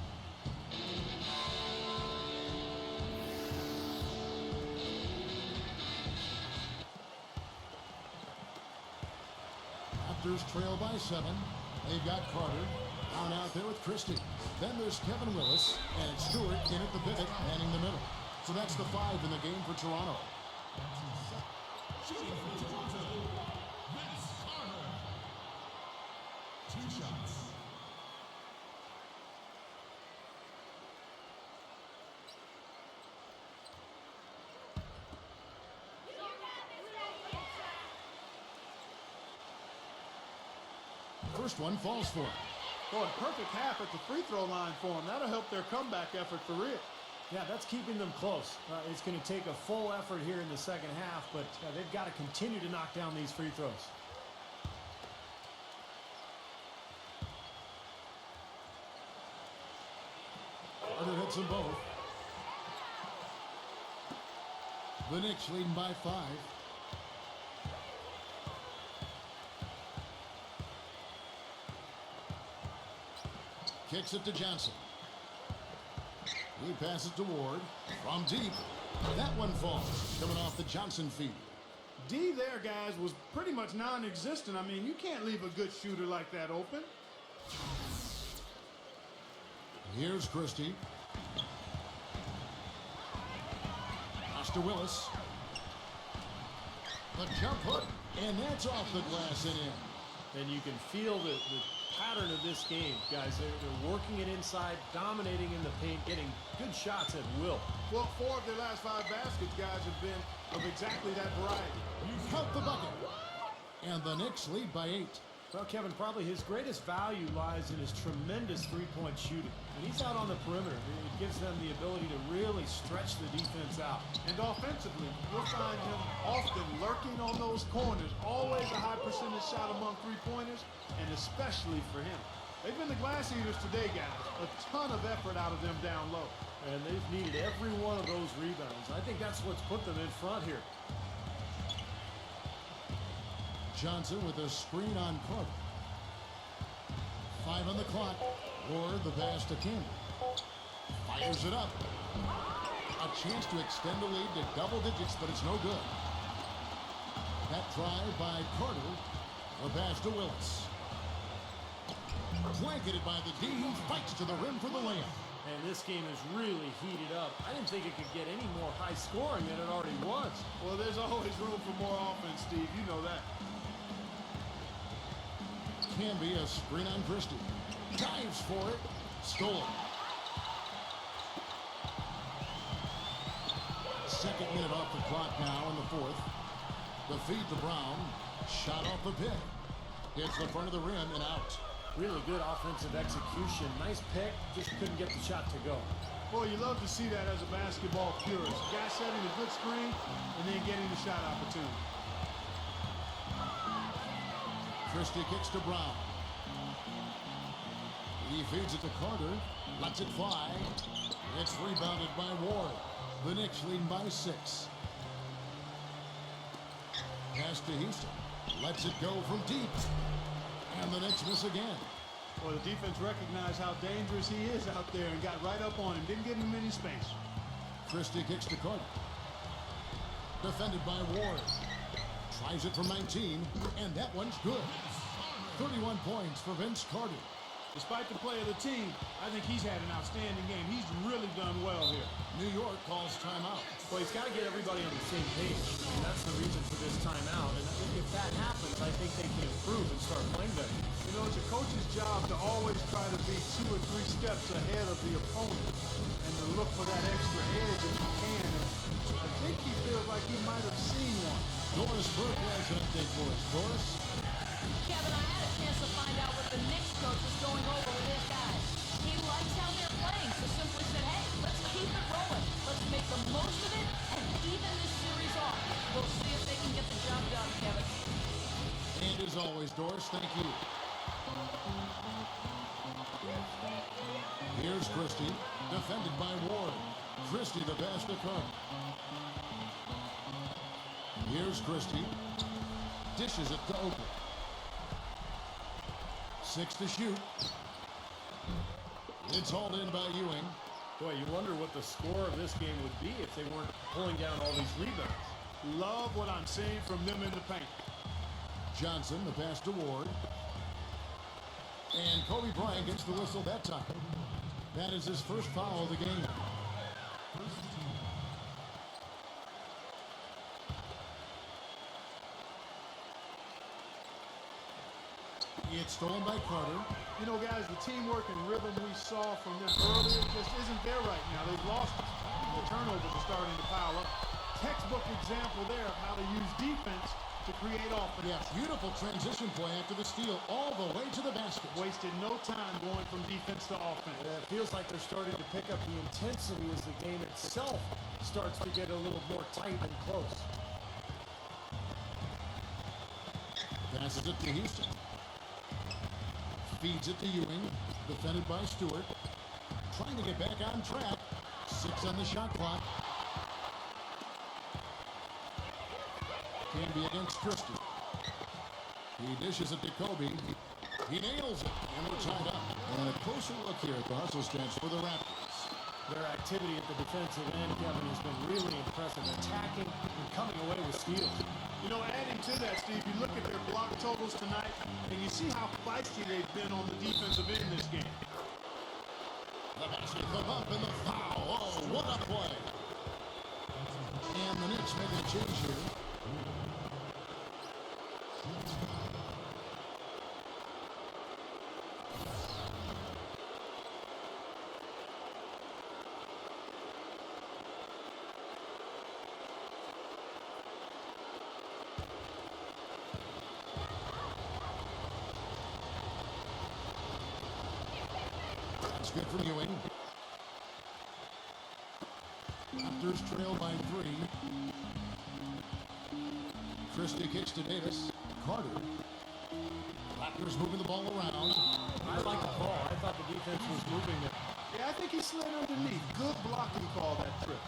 Raptors trail by 7. They've got Carter down out there with Christie. Then there's Kevin Willis and Stewart in at the pivot, manning the middle. So that's the 5 in the game for Toronto. Shooting for Toronto, Vince Carter. 2 shots. First one falls for him. Boy, perfect half at the free throw line for them. That'll help their comeback effort for real. Yeah, that's keeping them close. It's going to take a full effort here in the second half, but they've got to continue to knock down these free throws. Carter hits them both. The Knicks leading by 5. Kicks it to Johnson. He passes to Ward from deep. That one falls, coming off the Johnson feed. D there, guys, was pretty much non-existent. I mean, you can't leave a good shooter like that open. Here's Christie. Pass to Willis. The jump hook, and that's off the glass and in. And you can feel the pattern of this game, guys. They're working it inside, dominating in the paint, getting good shots at will. Well, 4 of their last 5 baskets, guys, have been of exactly that variety. Count the bucket. And the Knicks lead by 8. Well, Kevin, probably his greatest value lies in his tremendous three-point shooting. When he's out on the perimeter, it gives them the ability to really stretch the defense out. And offensively, you'll find him often lurking on those corners. Always a high percentage shot among three-pointers, and especially for him. They've been the glass eaters today, guys. A ton of effort out of them down low. And they've needed every one of those rebounds. I think that's what's put them in front here. Johnson with a screen on Carter. 5 on the clock. Ward the pass to King. Fires it up. A chance to extend the lead to double digits, but it's no good. That drive by Carter. The pass to Willis. Blanketed by the D. Fights to the rim for the layup. And this game is really heated up. I didn't think it could get any more high scoring than it already was. Well, there's always room for more offense, Steve. You know that. Can be a screen on Christie. Dives for it. Stolen. Second minute off the clock now in the fourth. The feed to Brown. Shot off the pick. Hits the front of the rim and out. Really good offensive execution. Nice pick. Just couldn't get the shot to go. Boy, you love to see that as a basketball purist. Guy setting a good screen and then getting the shot opportunity. Christie kicks to Brown. He feeds it to Carter. Lets it fly. It's rebounded by Ward. The Knicks lead by 6. Pass to Houston. Lets it go from deep. And the Knicks miss again. Well, the defense recognized how dangerous he is out there and got right up on him. Didn't give him any space. Christie kicks to Carter. Defended by Ward. Tries it from 19, and that one's good. 31 points for Vince Carter. Despite the play of the team, I think he's had an outstanding game. He's really done well here. New York calls timeout. Well, he's got to get everybody on the same page. And that's the reason for this timeout. And if that happens, I think they can improve and start playing better. You know, it's a coach's job to always try to be 2 or 3 steps ahead of the opponent and to look for that extra edge if you can. And I think he feels like he might have seen one. Doris Burke has an update for us. Doris? Kevin, I had a chance to find out what the Knicks coach was going over with his guys. He likes how they're playing, so simply said, hey, let's keep it rolling. Let's make the most of it and even this series off. We'll see if they can get the job done, Kevin. And as always, Doris, thank you. Here's Christie, defended by Ward. Christie the pass to Carter. Here's Christie. Dishes it to Oakley. 6 to shoot. It's hauled in by Ewing. Boy, you wonder what the score of this game would be if they weren't pulling down all these rebounds. Love what I'm seeing from them in the paint. Johnson, the pass to Ward. And Kobe Bryant gets the whistle that time. That is his first foul of the game. It's stolen by Carter. You know, guys, the teamwork and rhythm we saw from them earlier just isn't there right now. They've lost it. The turnovers are starting to pile up. Textbook example there of how to use defense to create offense. Yeah, beautiful transition play after the steal all the way to the basket. Wasted no time going from defense to offense. It feels like they're starting to pick up the intensity as the game itself starts to get a little more tight and close. Passes it to Houston. Feeds it to Ewing. Defended by Stewart. Trying to get back on track. 6 on the shot clock. Can be against Christie. He dishes it to Kobe. He nails it. And we're tied up. And a closer look here at the hustle stance for the Raptors. Their activity at the defensive end, Kevin, has been really impressive. Attacking and coming away with steals. You know, adding to that, Steve, you look at their block totals tonight, and you see how feisty they've been on the defensive end this game. The basket, the bump, and the foul. Oh, what a play. And the Knicks making a change here. Good from Ewing. Raptors trail by 3. Christie kicks to Davis. Carter. Raptors moving the ball around. I like the ball. I thought the defense was moving it. Yeah, I think he slid underneath. Good blocking call that trip.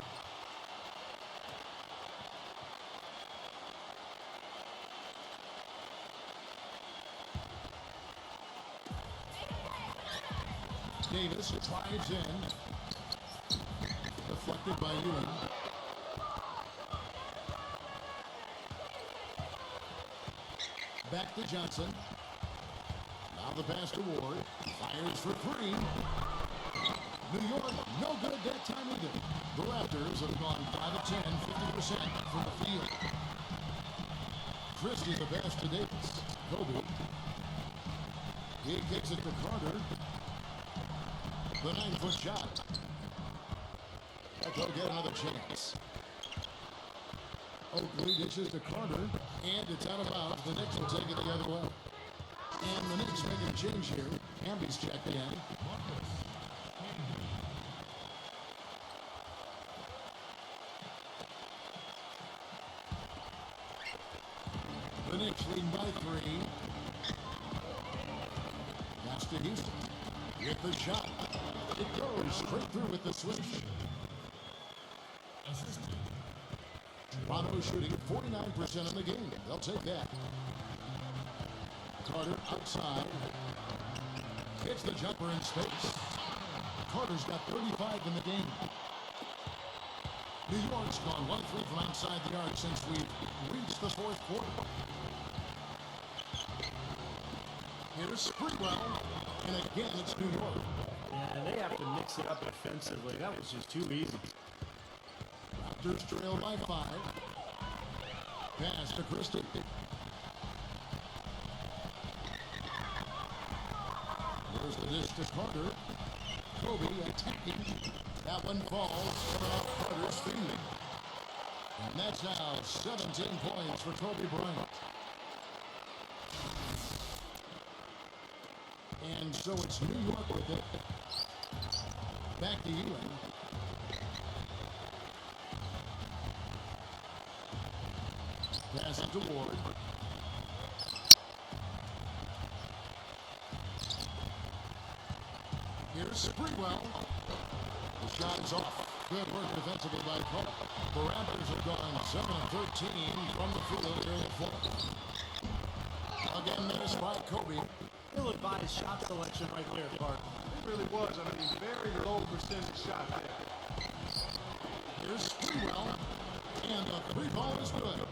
Davis drives in. Deflected by Ewing. Back to Johnson. Now the pass to Ward. Fires for three. New York, no good that time either. The Raptors have gone 5 of 10, 50% from the field. Christie the pass to Davis. Kobe. He kicks it to Carter. The 9-foot shot. They'll get another chance. Oakley dishes to Carter, and it's out of bounds. The Knicks will take it the other way. And the Knicks making a change here. Hamby's checked in. The Knicks lead by 3. Pass to Houston. With the shot. It goes straight through with the switch. Toronto shooting 49% in the game. They'll take that. Carter outside. Hits the jumper in space. Carter's got 35 in the game. New York's gone 1-3 from outside the arc since we've reached the fourth quarter. Here's Sprewell, and again it's New York. Yeah, and they have to mix it up offensively. That was just too easy. Raptors trail by 5. Pass to Christie. There's the dish to Carter. Kobe attacking. That one falls coming off Carter's feet. And that's now 17 points for Kobe Bryant. And so it's New York with it. Back to Ewing. Pass it to Ward. Here's Sprewell. The shot is off. Good work defensively by Cole. The Raptors have gone 7 of 13 from the field here in the fourth. Again, there's by Kobe. Ill-advised shot selection right there, Clark. It really was. I mean, very low percentage shot there. Here's Sprewell. And the three ball is good.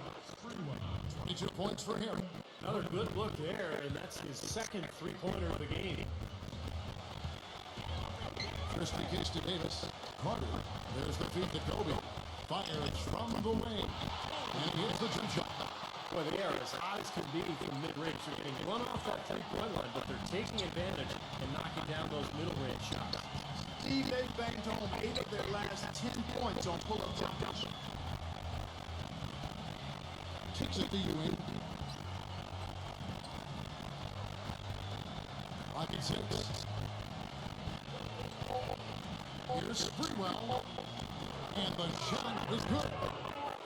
22 points for him. Another good look there, and that's his second three-pointer of the game. Christie kicks to Davis. Carter. There's the feed to Kobe. Fires from the lane. And he hits the jump shot. Boy, they are as hot as can be from mid-range. They're getting run off that three-point line, but they're taking advantage and knocking down those middle-range shots. Steve, they banked home 8 of their last 10 points on pull-up jumpers. Kicks it to Ewing. Rocket 6. Here's Sprewell. And the shot is good.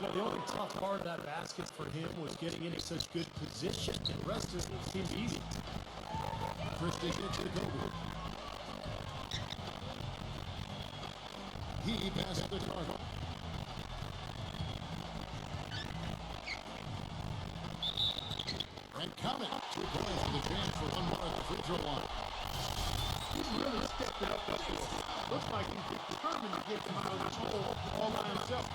You know, the only tough part of that basket for him was getting into such good position. The rest of it seemed easy. Christie gets to Kobe. He passes to Carter. And coming. 2 points for the chance for one more at the free throw line. He's really stepped it up this year. Looks like he's determined to get them out of this hole all by himself.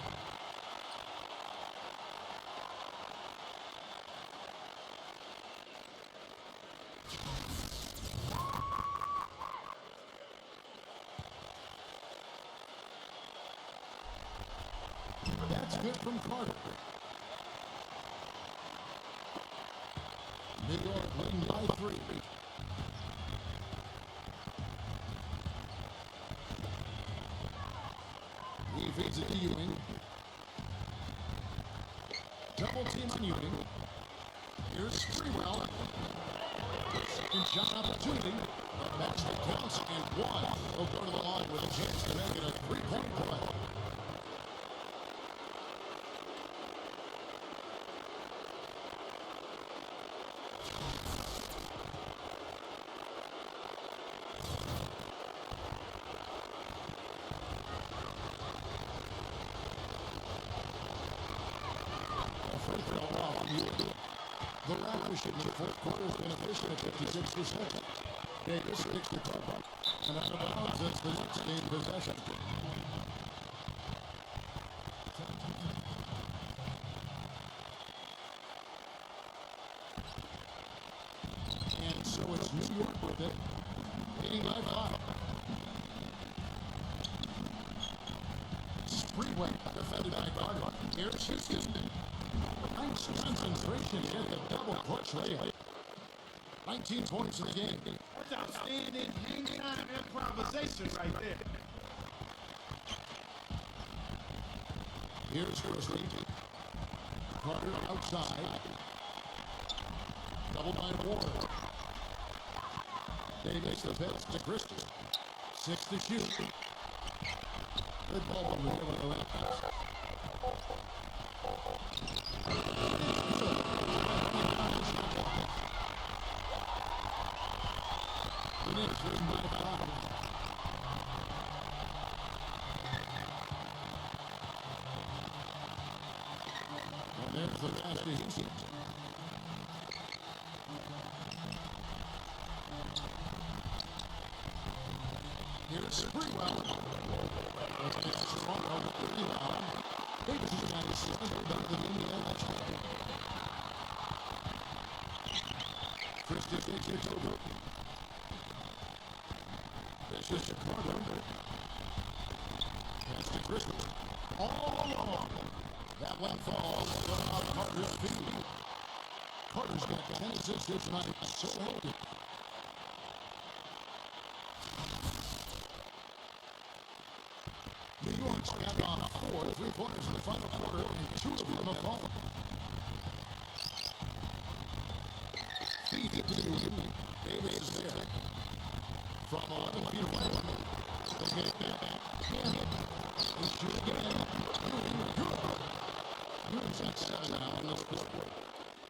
That's good from Carter. New York leading by 3. He feeds it to Ewing. Double team on Ewing. Here's Sprewell. Second shot opportunity. The basket counts and one. He'll go to the line with a chance to make it a 3-point play. The Raptors in the fourth quarter has been efficient at 56%. Davis takes the cover. And out of bounds, that's the Knicks gain possession. And so it's New York with it. Leading by 5. Sprewell defended by Carter. Here's Houston. Nice concentration at the double clutch layup. 19 points in the game. That's outstanding hang-time improvisation right there. Here's Christie. Carter outside. Double by Ward. Davis the pass to Christie. 6 to shoot. Good ball over there with the Raptors. The Knicks leading by 5. And there's the pass to Houston. Here's Sprewell. It's Toronto with the rebound. Davis is got his second better than Indiana. Christie takes it over. This is Chicago. Pass to Christie. All along. That one falls out of Carter's feet. Carter's got 10 assists this night. So healthy. New York's got on 4 3-pointers in the final quarter, and 2 of them have fallen. Feed it to Ewing. Davis is there. From 11 feet away. They get it back. Can it? They shoot again. Ewing, good. Ewing's got 7 now in this quarter.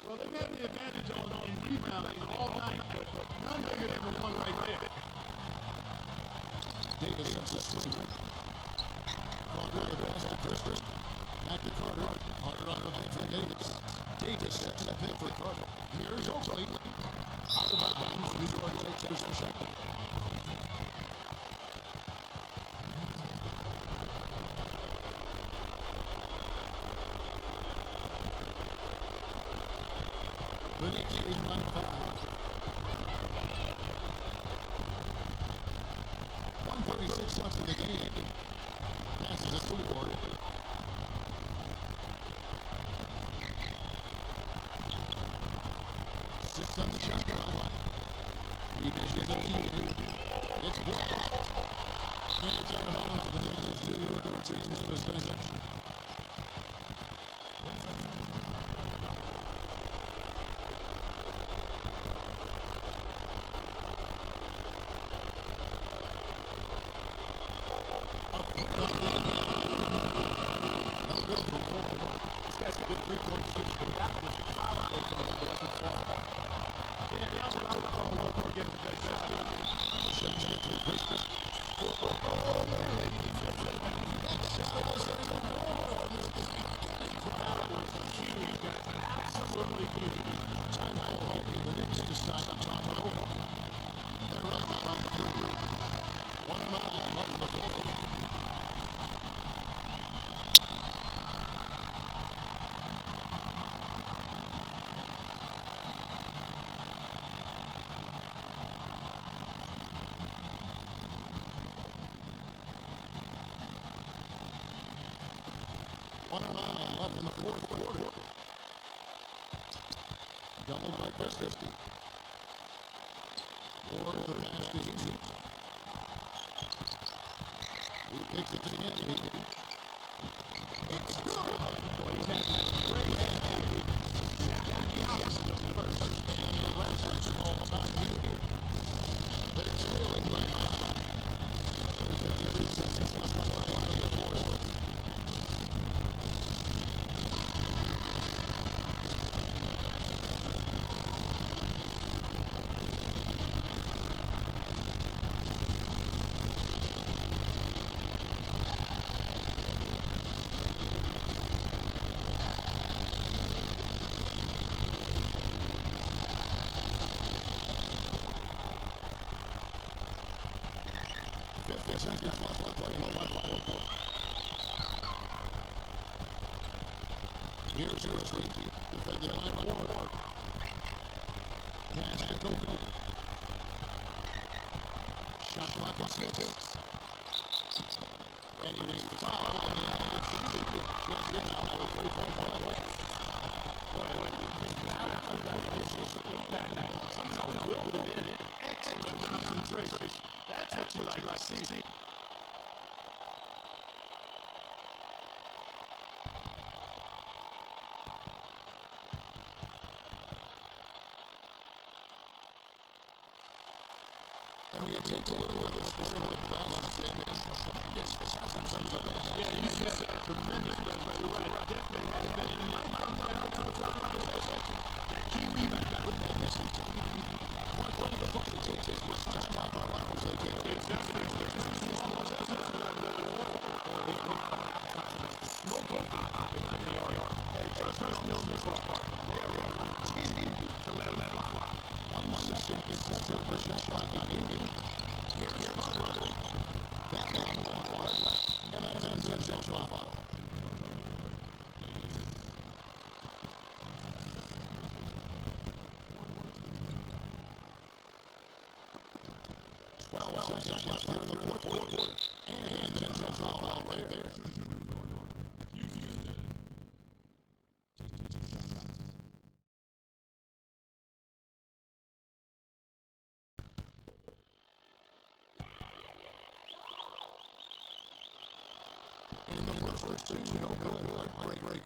Well, they've had the advantage on rebounding all night, but none bigger than the one right there. Davis gets a swing. Carter the pass to Christie. Back to Carter. Carter on the bench for Davis. Davis sets the pick for Carter. Here's Oakley. Out of bounds. New York takes possession. The Knicks leading by 5. 1:36 left in the game. Passes it forward. Six on the shot clock. He dishes it to you. It's blocked. And it's out of bounds. The Knicks do retain possession. Left in the fourth quarter. Double by Christie. Ward the pass to Houston. He picks it to Anthony. It's good. He's had that great hand. The opposite of the first. And the Raptors are all time here. But it's really right now. There's 53 seconds left on the fourth. Here's your sweep. Defending line forward. Pass to Kobe. Shot clock is 6. And he makes the foul on the excellent concentration. That's what you like to see. And we take a little of this balance in this. Yeah, you said that tremendous, but you're right. Definitely has been in my mind. That key rebound that would make this. One of the fucking takes was just my first thing you know, break.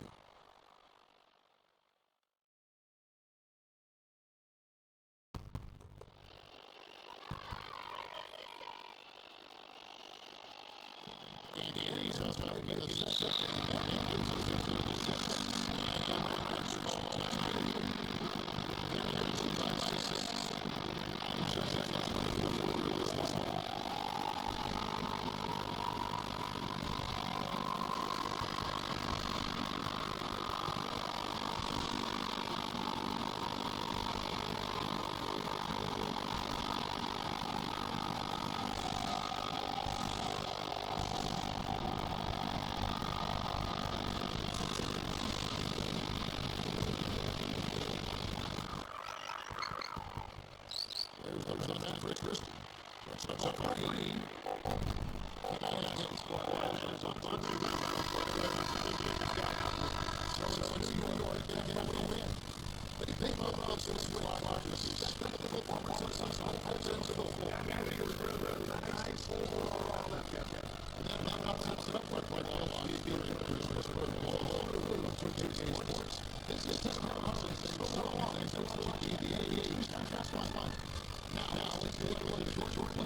Now, let's take a look at